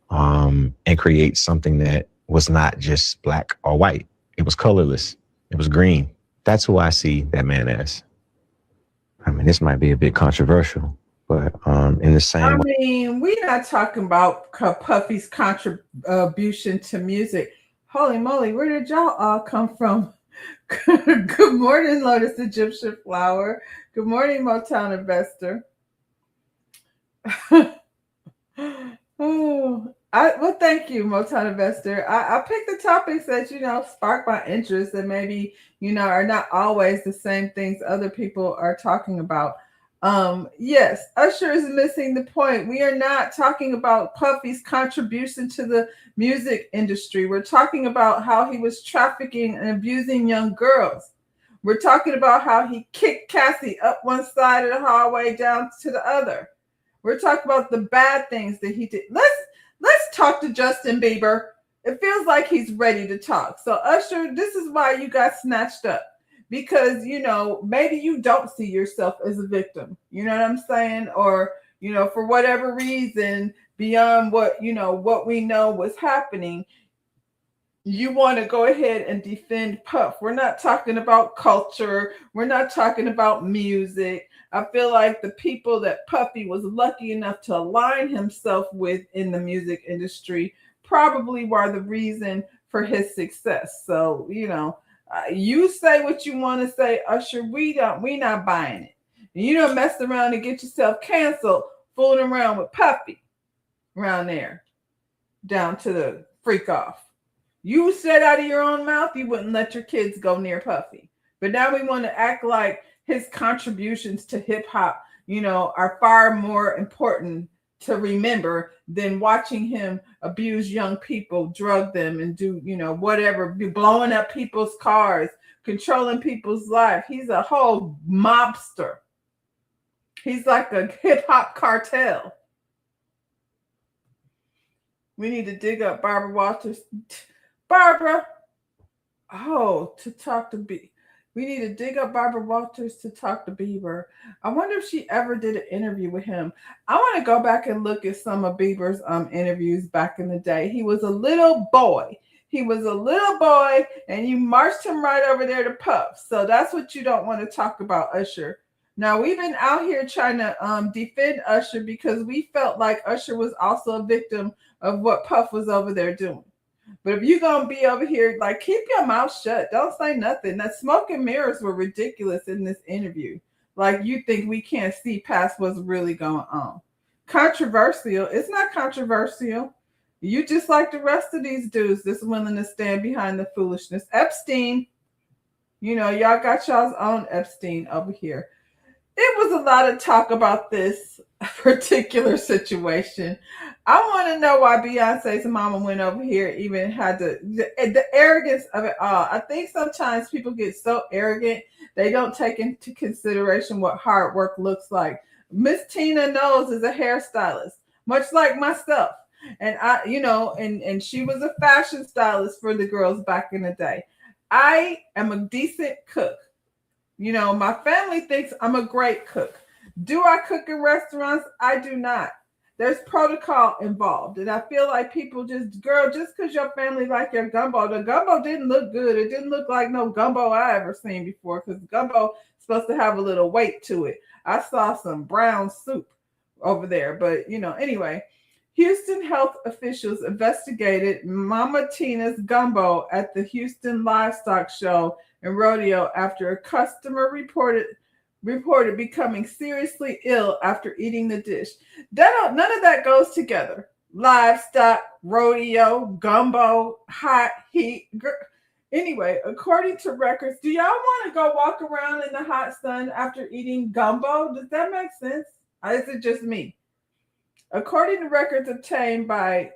and create something that was not just Black or white. It was colorless. It was green. That's who I see that man as. I mean, this might be a bit controversial, but in the same way. I mean, we're not talking about Puffy's contribution to music. Holy moly, where did y'all all come from? Good morning, Lotus Egyptian Flower. Good morning, Motown Investor. Well, thank you, Motown Investor. I picked the topics that spark my interest and maybe are not always the same things other people are talking about. Yes, Usher is missing the point. We are not talking about Puffy's contribution to the music industry. We're talking about how he was trafficking and abusing young girls. We're talking about how he kicked Cassie up one side of the hallway down to the other. We're talking about the bad things that he did. Let's talk to Justin Bieber. It feels like he's ready to talk. So Usher, this is why you got snatched up. Because, maybe you don't see yourself as a victim. You know what I'm saying? Or, for whatever reason, beyond what we know was happening, you want to go ahead and defend Puff. We're not talking about culture. We're not talking about music. I feel like the people that Puffy was lucky enough to align himself with in the music industry probably were the reason for his success. So, you say what you want to say, Usher. We not buying it. And you don't mess around and get yourself canceled fooling around with Puffy around there down to the freak off. You said out of your own mouth you wouldn't let your kids go near Puffy. But now we want to act like his contributions to hip hop, are far more important to remember than watching him abuse young people, drug them, and do, whatever, be blowing up people's cars, controlling people's life. He's a whole mobster. He's like a hip hop cartel. We need to dig up Barbara Walters. Barbara, to talk to B. We need to dig up Barbara Walters to talk to Bieber. I wonder if she ever did an interview with him. I want to go back and look at some of Bieber's interviews back in the day. He was a little boy. And you marched him right over there to Puff. So that's what you don't want to talk about, Usher. Now, we've been out here trying to defend Usher because we felt like Usher was also a victim of what Puff was over there doing. But if you're going to be over here, like, keep your mouth shut. Don't say nothing. That smoke and mirrors were ridiculous in this interview. Like, you think we can't see past what's really going on. Controversial. It's not controversial. You just like the rest of these dudes that's willing to stand behind the foolishness. Epstein, y'all got y'all's own Epstein over here. It was a lot of talk about this particular situation. I want to know why Beyonce's mama went over here, even had the arrogance of it all. I think sometimes people get so arrogant, they don't take into consideration what hard work looks like. Miss Tina Knowles is a hairstylist, much like myself. And and she was a fashion stylist for the girls back in the day. I am a decent cook. My family thinks I'm a great cook. Do I cook in restaurants? I do not. There's protocol involved. And I feel like people just because your family like your gumbo, the gumbo didn't look good. It didn't look like no gumbo I ever seen before because gumbo is supposed to have a little weight to it. I saw some brown soup over there. But, anyway, Houston health officials investigated Mama Tina's gumbo at the Houston Livestock Show and Rodeo after a customer reported becoming seriously ill after eating the dish. None of that goes together. Livestock, rodeo, gumbo, hot heat. Anyway, according to records, do y'all want to go walk around in the hot sun after eating gumbo? Does that make sense? Or is it just me? According to records obtained by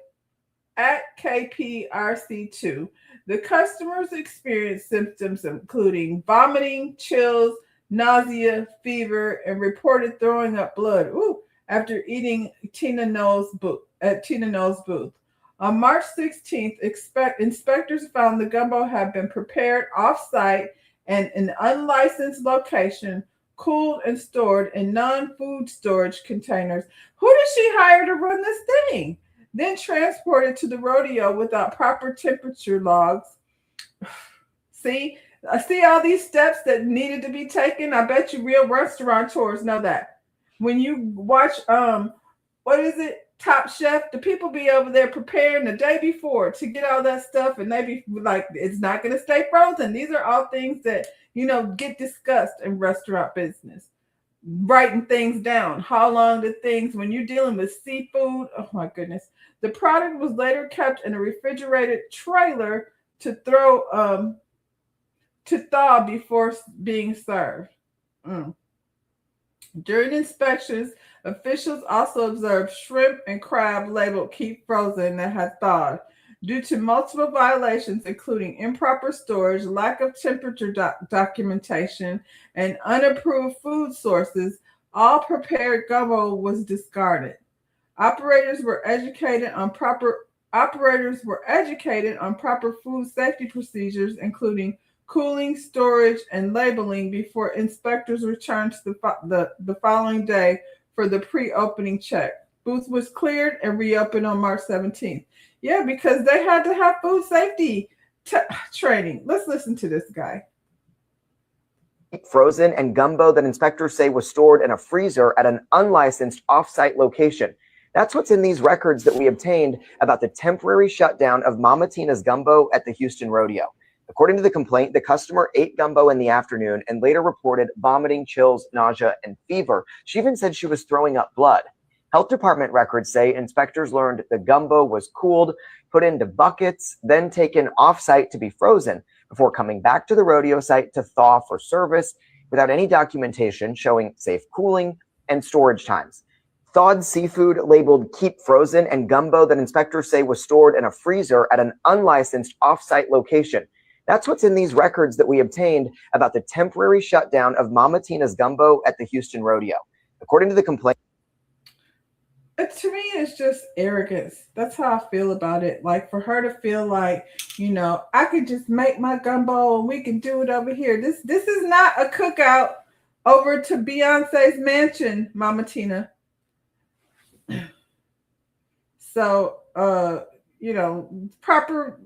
at KPRC2, the customers experienced symptoms including vomiting, chills, nausea, fever, and reported throwing up blood after eating Tina Knowles' booth. On March 16th, inspectors found the gumbo had been prepared off-site and in an unlicensed location, cooled and stored in non-food storage containers. Who did she hire to run this thing? Then transported to the rodeo without proper temperature logs. See all these steps that needed to be taken? I bet you real restaurateurs know that. When you watch, what is it? Top Chef, the people be over there preparing the day before to get all that stuff, and they be like, it's not going to stay frozen. These are all things that, get discussed in restaurant business. Writing things down. How long the things, when you're dealing with seafood, oh my goodness. The product was later kept in a refrigerated trailer to thaw before being served. During inspections, officials also observed shrimp and crab labeled keep frozen that had thawed. Due to multiple violations, including improper storage, lack of temperature documentation, and unapproved food sources, all prepared gumbo was discarded. Operators were educated on proper food safety procedures, including cooling, storage, and labeling before inspectors returned to the following day for the pre-opening check. Booth was cleared and reopened on March 17th. Yeah, because they had to have food safety training. Let's listen to this guy. Frozen and gumbo that inspectors say was stored in a freezer at an unlicensed off-site location. That's what's in these records that we obtained about the temporary shutdown of Mama Tina's gumbo at the Houston Rodeo. According to the complaint, the customer ate gumbo in the afternoon and later reported vomiting, chills, nausea, and fever. She even said she was throwing up blood. Health department records say inspectors learned the gumbo was cooled, put into buckets, then taken off-site to be frozen before coming back to the rodeo site to thaw for service without any documentation showing safe cooling and storage times. Thawed seafood labeled keep frozen and gumbo that inspectors say was stored in a freezer at an unlicensed off-site location. That's what's in these records that we obtained about the temporary shutdown of Mama Tina's gumbo at the Houston Rodeo. According to the complaint, to me, it's just arrogance. That's how I feel about it. Like, for her to feel like, I could just make my gumbo and we can do it over here. This is not a cookout over to Beyonce's mansion, Mama Tina. So, proper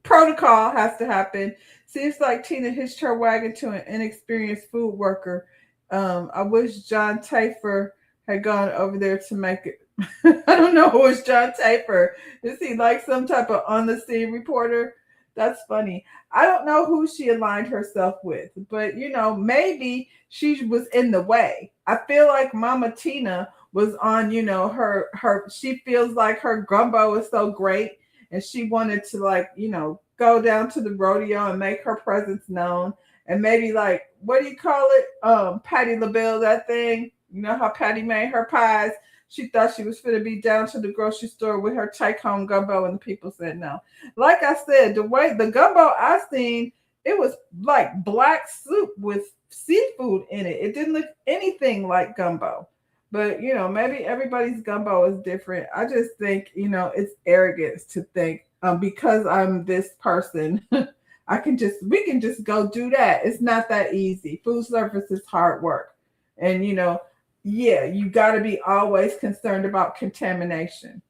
protocol has to happen. Seems like Tina hitched her wagon to an inexperienced food worker. I wish John Tafer had gone over there to make it. I don't know who is John Tafer. Is he like some type of on the scene reporter? That's funny. I don't know who she aligned herself with, but maybe she was in the way. I feel like Mama Tina was on, her she feels like her gumbo is so great and she wanted to go down to the rodeo and make her presence known. And maybe what do you call it? Patty LaBelle, that thing. You know how Patty made her pies? She thought she was going to be down to the grocery store with her take-home gumbo, and the people said no. Like I said, the gumbo I seen, it was like black soup with seafood in it. It didn't look anything like gumbo. But, maybe everybody's gumbo is different. I just think, it's arrogance to think because I'm this person, we can just go do that. It's not that easy. Food service is hard work. And, you got to be always concerned about contamination,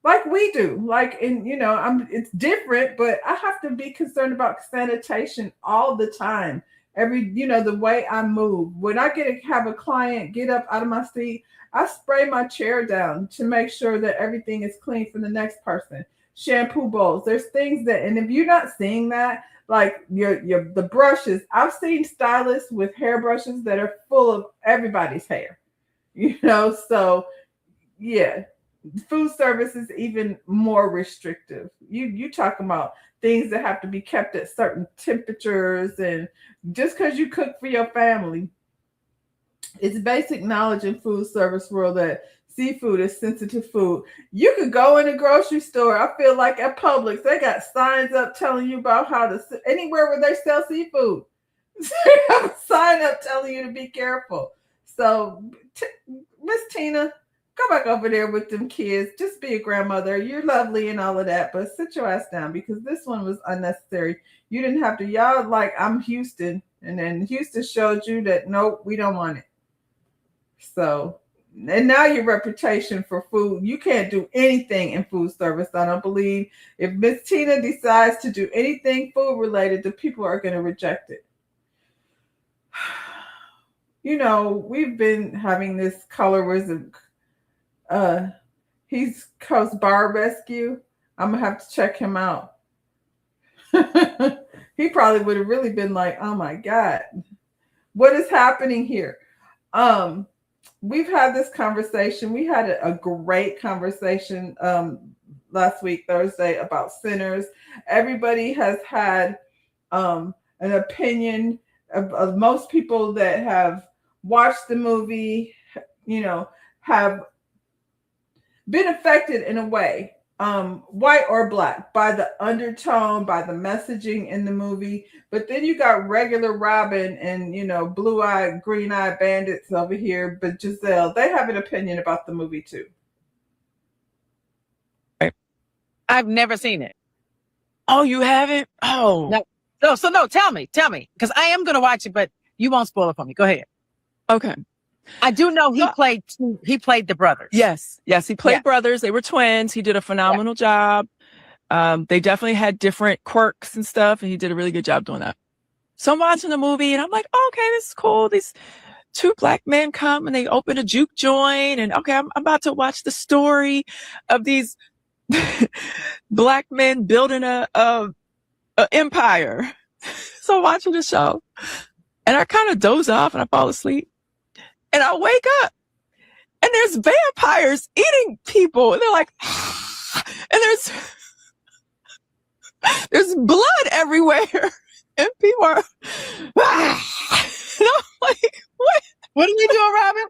like we do. It's different, but I have to be concerned about sanitation all the time. The way I move. When I have a client get up out of my seat, I spray my chair down to make sure that everything is clean for the next person. Shampoo bowls. There's things and if you're not seeing that, like the brushes, I've seen stylists with hairbrushes that are full of everybody's hair. So yeah, food service is even more restrictive. You talking about things that have to be kept at certain temperatures, and just because you cook for your family, it's basic knowledge in food service world that seafood is sensitive food. You could go in a grocery store. I feel like at Publix, they got signs up telling you about anywhere where they sell seafood. They have a sign up telling you to be careful. So, Miss Tina, go back over there with them kids. Just be a grandmother. You're lovely and all of that, but sit your ass down because this one was unnecessary. You didn't have to. Y'all I'm Houston, and then Houston showed you that nope, we don't want it. So, and now your reputation for food, you can't do anything in food service. I don't believe if Miss Tina decides to do anything food related, the people are going to reject it. We've been having this colorist. He's Coast Bar Rescue. I'm gonna have to check him out. He probably would have really been like, "Oh my God, what is happening here?" We've had this conversation. We had a great conversation last week, Thursday, about sinners. Everybody has had an opinion. Of most people that have watched the movie, have been affected in a way, white or black, by the undertone, by the messaging in the movie. But then you got regular Robin and, blue-eyed, green-eyed bandits over here. But Giselle, they have an opinion about the movie too. I've never seen it. Oh, you haven't? Oh. No. No, tell me, because I am going to watch it, but you won't spoil it for me. Go ahead. Okay. I do know he played the brothers. Yes, he played brothers. They were twins. He did a phenomenal job. They definitely had different quirks and stuff, and he did a really good job doing that. So I'm watching the movie and I'm like, oh, okay, this is cool. These two black men come and they open a juke joint, and okay, I'm about to watch the story of these black men building a empire. So I'm watching the show and I kind of doze off and I fall asleep and I wake up and there's vampires eating people, and they're like, and there's blood everywhere. And people are, and I'm like, what? What are you doing, Robin?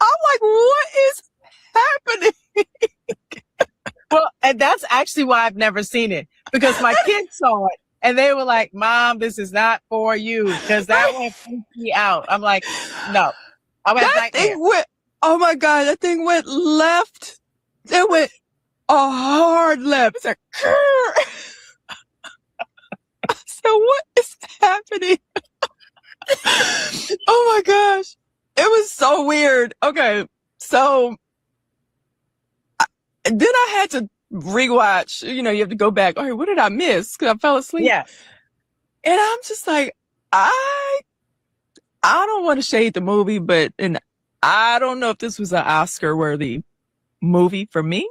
I'm like, what is happening? Well, and that's actually why I've never seen it, because my kids saw it and they were like, Mom, this is not for you, because that one freaked me out. I'm like, no. I went That thing went, oh my God, that thing went left. It went a hard left. It's like, I said, what is happening? Oh my gosh. It was so weird. Okay. So then I had to rewatch, you have to go back. Okay, what did I miss? Because I fell asleep. Yeah. And I'm just like, I don't want to shade the movie, and I don't know if this was an Oscar worthy movie for me.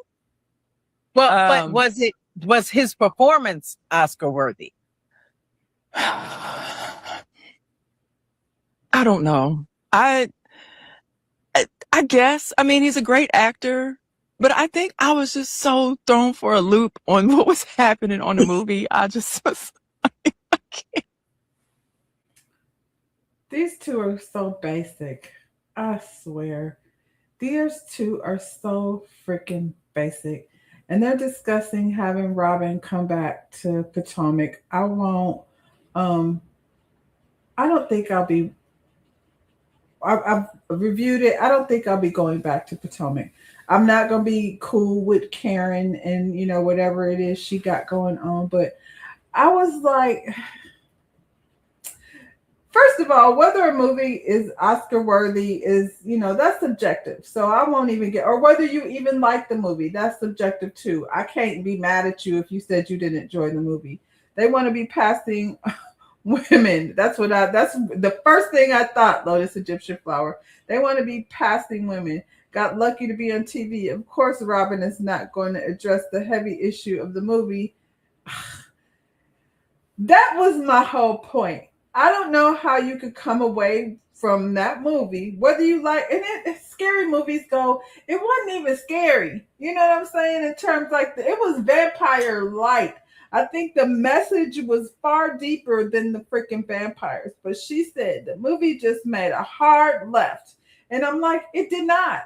Well, but was his performance Oscar worthy? I don't know. I guess. I mean, he's a great actor, but I think I was just so thrown for a loop on what was happening on the movie. I just was like, I can't. These two are so basic. I swear. These two are so freaking basic. And they're discussing having Robin come back to Potomac. I won't. I don't think I'll be. I've reviewed it. I don't think I'll be going back to Potomac. I'm not gonna be cool with Karen and whatever it is she got going on. But I was like, first of all, whether a movie is Oscar worthy is, that's subjective. So I won't even or whether you even like the movie, that's subjective too. I can't be mad at you if you said you didn't enjoy the movie. They want to be passing women. That's the first thing I thought, Lotus Egyptian Flower. They want to be passing women. Got lucky to be on TV. Of course, Robin is not going to address the heavy issue of the movie. That was my whole point. I don't know how you could come away from that movie, whether you like, and scary movies go, it wasn't even scary. You know what I'm saying? In terms it was vampire light. I think the message was far deeper than the freaking vampires. But she said the movie just made a hard left. And I'm like, it did not.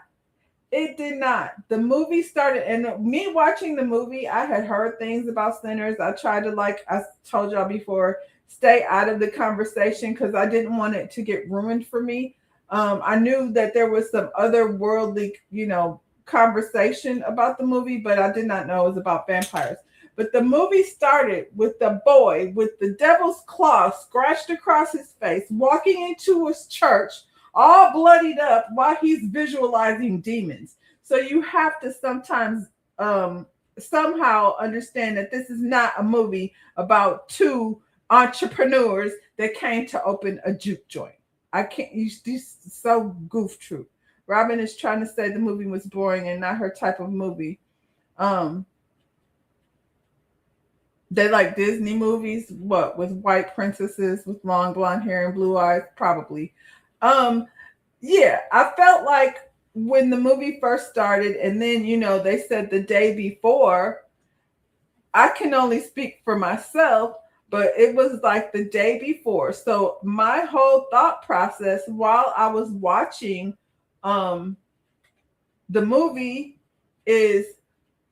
It did not. The movie started, and me watching the movie, I had heard things about sinners. I tried to, like I told y'all before, stay out of the conversation because I didn't want it to get ruined for me. I knew that there was some otherworldly, conversation about the movie, but I did not know it was about vampires. But the movie started with the boy with the devil's claw scratched across his face, walking into his church, all bloodied up while he's visualizing demons. So you have to sometimes somehow understand that this is not a movie about two entrepreneurs that came to open a juke joint. I can't use this so goof troop. Robin is trying to say the movie was boring and not her type of movie. They like Disney movies, what, with white princesses with long blonde hair and blue eyes? Probably. Yeah, I felt like when the movie first started, and then, they said the day before, I can only speak for myself, but it was like the day before. So my whole thought process while I was watching the movie is,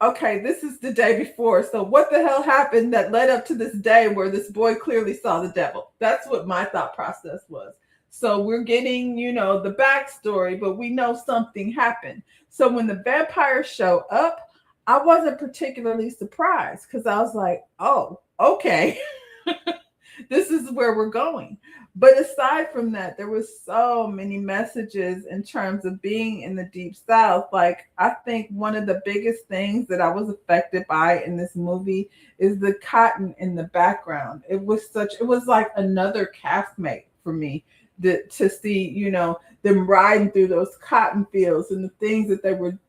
okay, this is the day before. So what the hell happened that led up to this day where this boy clearly saw the devil? That's what my thought process was. So we're getting, the backstory, but we know something happened. So when the vampires show up, I wasn't particularly surprised because I was like, oh, okay, this is where we're going. But aside from that, there was so many messages in terms of being in the deep south. Like, I think one of the biggest things that I was affected by in this movie is the cotton in the background. It was like another castmate for me to see, them riding through those cotton fields and the things that they were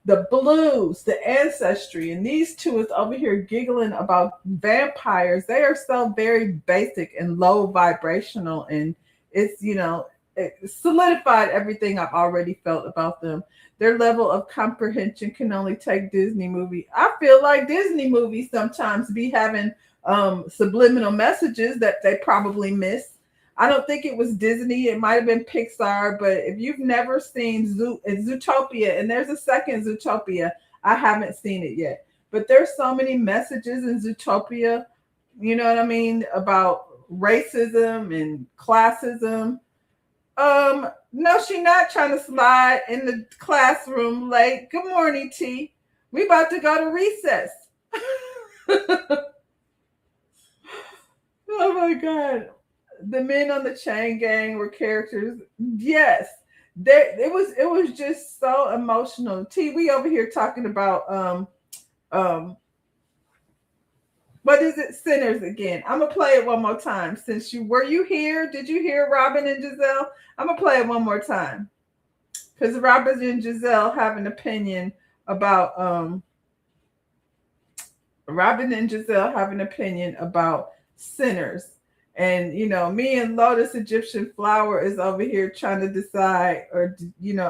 the blues, the ancestry, and these two is over here giggling about vampires. They are so very basic and low vibrational, and it's it solidified everything I've already felt about them. Their level of comprehension can only take Disney movie. I feel like Disney movies sometimes be having subliminal messages that they probably miss. I don't think it was Disney. It might have been Pixar. But if you've never seen Zootopia, and there's a second Zootopia, I haven't seen it yet. But there's so many messages in Zootopia, you know what I mean, about racism and classism. No, she's not trying to slide in the classroom late. Good morning, T. We about to go to recess. Oh my God. The men on the chain gang were characters. Yes. It was just so emotional. T, we over here talking about what is it? Sinners again. I'm gonna play it one more time. Since were you here? Did you hear Robin and Giselle? I'm gonna play it one more time. Because Robin and Giselle have an opinion about Robin and Giselle have an opinion about sinners. And me and Lotus Egyptian Flower is over here trying to decide or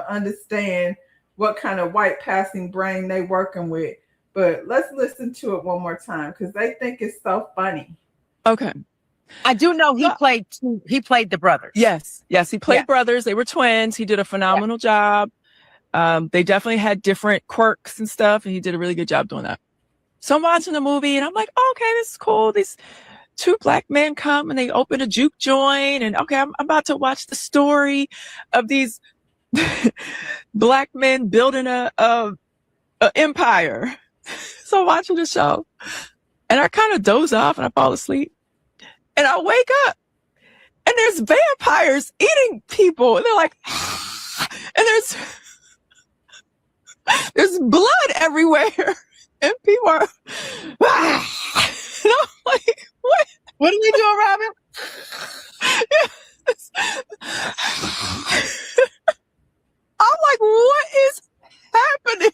understand what kind of white passing brain they working with. But let's listen to it one more time because they think it's so funny. Okay. I do know he played the brothers. Yes, he played brothers. They were twins. He did a phenomenal job. They definitely had different quirks and stuff, and he did a really good job doing that. So I'm watching the movie, and I'm like, oh, okay, this is cool. These two black men come, and they open a juke joint, and okay, I'm about to watch the story of these black men building a empire. So I'm watching the show, and I kind of doze off, and I fall asleep, and I wake up, and there's vampires eating people, and they're like, and there's blood everywhere, and people are, and I'm like, what? What are you doing, Robin? I'm like, what is happening?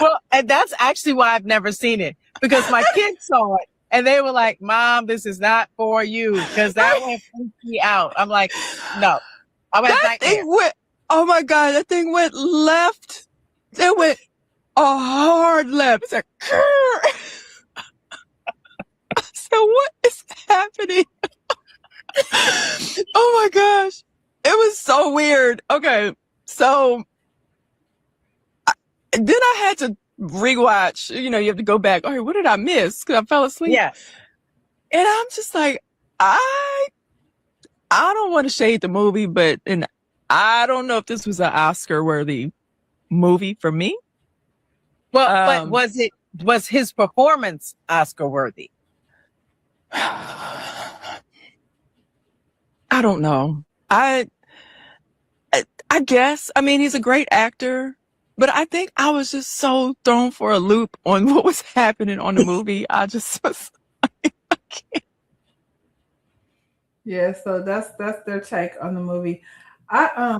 Well, and that's actually why I've never seen it, because my kids saw it and they were like, Mom, this is not for you, because that went freaky out. I'm like, no. That thing went, oh my God, that thing went left. It went a hard left. It's like, so what is happening? Oh my gosh. It was so weird. Okay. So then I had to rewatch, you have to go back. All right, what did I miss? Because I fell asleep. Yeah. And I'm just like, I don't want to shade the movie, and I don't know if this was an Oscar-worthy movie for me. Well, but was his performance Oscar-worthy? I don't know. I guess. I mean, he's a great actor, but I think I was just so thrown for a loop on what was happening on the movie. I just was like, I can't. Yeah, so that's their take on the movie. I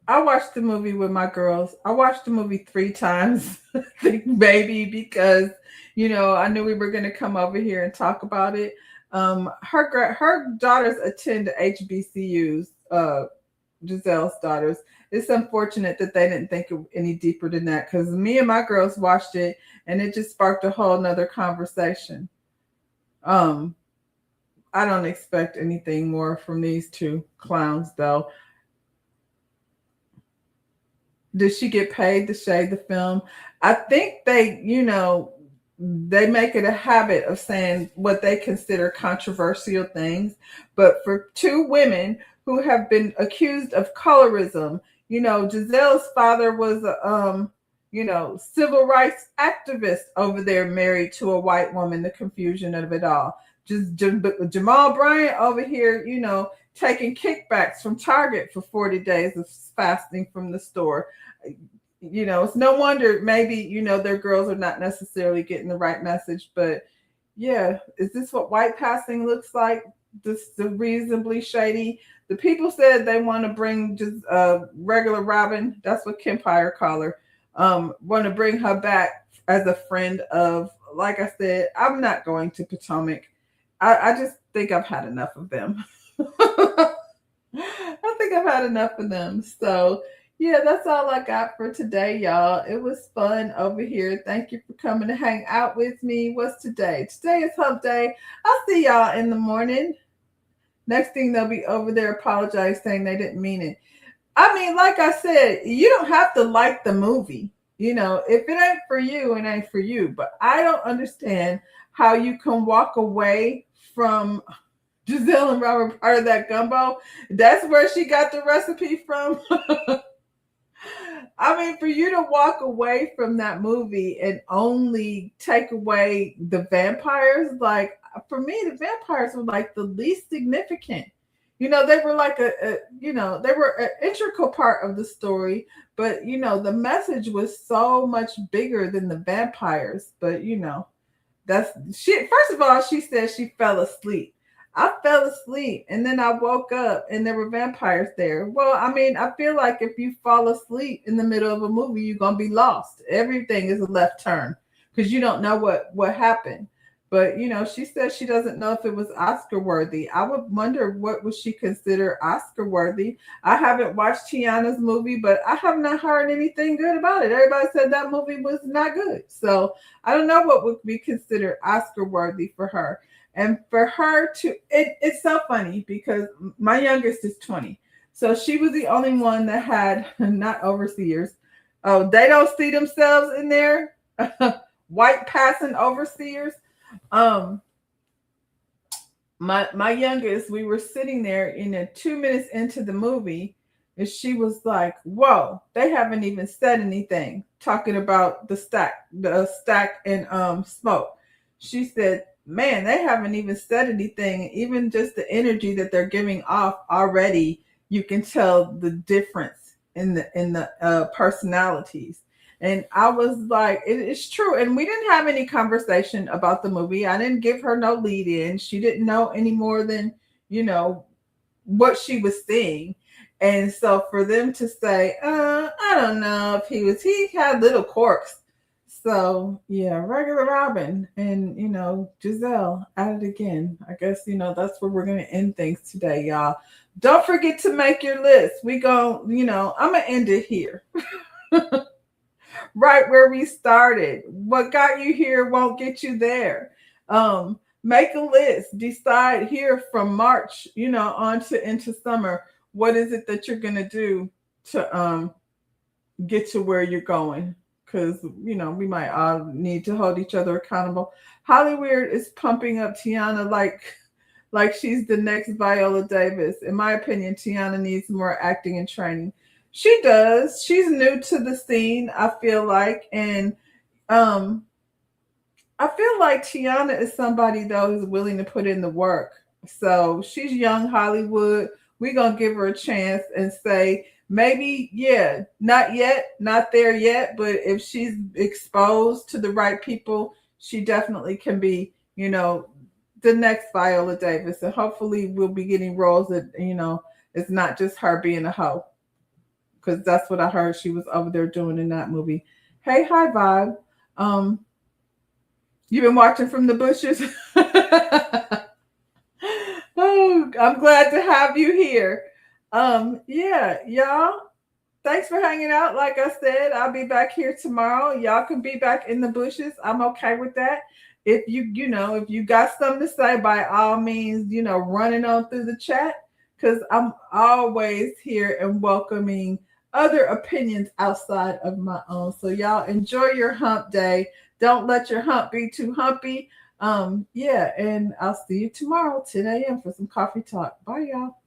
watched the movie with my girls. I watched the movie 3 times, I think maybe because I knew we were going to come over here and talk about it. Her daughters attend HBCUs. Giselle's daughters. It's unfortunate that they didn't think any deeper than that, because me and my girls watched it and it just sparked a whole nother conversation. I don't expect anything more from these two clowns though. Did she get paid to shade the film? I think they make it a habit of saying what they consider controversial things. But for 2 women who have been accused of colorism, Giselle's father was civil rights activist over there married to a white woman, the confusion of it all. Just Jamal Bryant over here, taking kickbacks from Target for 40 days of fasting from the store. It's no wonder maybe, their girls are not necessarily getting the right message, but yeah, is this what white passing looks like? This is reasonably shady. The people said they want to bring just regular Robin. That's what Kempire call her. Want to bring her back as a friend of, like I said, I'm not going to Potomac. I just think I've had enough of them. I think I've had enough of them. So yeah, that's all I got for today, y'all. It was fun over here. Thank you for coming to hang out with me. What's today? Today is hump day. I'll see y'all in the morning. Next thing they'll be over there apologize saying they didn't mean it. I mean, like I said, you don't have to like the movie. If it ain't for you, it ain't for you. But I don't understand how you can walk away from Giselle and Robert part of that gumbo. That's where she got the recipe from. I mean, for you to walk away from that movie and only take away the vampires, like for me, the vampires were like the least significant. They were like they were an integral part of the story, but the message was so much bigger than the vampires. But that's she. First of all, she said she fell asleep. I fell asleep and then I woke up and there were vampires there. Well, I mean, I feel like if you fall asleep in the middle of a movie, you're going to be lost. Everything is a left turn because you don't know what happened. But, she said she doesn't know if it was Oscar worthy. I would wonder what would she consider Oscar worthy. I haven't watched Tiana's movie, but I have not heard anything good about it. Everybody said that movie was not good. So I don't know what would be considered Oscar worthy for her. And for her to, it's so funny because my youngest is 20. So she was the only one that had, not overseers. Oh, they don't see themselves in there. White passing overseers. My youngest, we were sitting there 2 minutes into the movie and she was like, whoa, they haven't even said anything talking about the stack and smoke. She said, man, they haven't even said anything. Even just the energy that they're giving off already, you can tell the difference in the personalities. And I was like, it's true. And we didn't have any conversation about the movie. I didn't give her no lead in. She didn't know any more than, what she was seeing. And so for them to say, I don't know if he had little quirks. So yeah, regular Robin and Giselle at it again. I guess that's where we're gonna end things today, y'all. Don't forget to make your list. We go, I'm gonna end it here. Right where we started. What got you here won't get you there. Make a list. Decide here from March, on to into summer. What is it that you're gonna do to get to where you're going? Because we might all need to hold each other accountable. Hollywood is pumping up Tiana like she's the next Viola Davis. In my opinion, Tiana needs more acting and training. She does. She's new to the scene, I feel like, and I feel like Tiana is somebody though who's willing to put in the work. So she's young Hollywood. We're gonna give her a chance and say, maybe, yeah, not yet, not there yet, but if she's exposed to the right people, she definitely can be, the next Viola Davis. And hopefully we'll be getting roles that, it's not just her being a hoe. Because that's what I heard she was over there doing in that movie. Hey, hi, Vibe. You've been watching from the bushes? Oh, I'm glad to have you here. Yeah, y'all. Thanks for hanging out. Like I said, I'll be back here tomorrow. Y'all can be back in the bushes. I'm okay with that. If if you got something to say, by all means, running on through the chat, because I'm always here and welcoming other opinions outside of my own. So y'all enjoy your hump day. Don't let your hump be too humpy. Yeah, and I'll see you tomorrow, 10 a.m. for some coffee talk. Bye, y'all.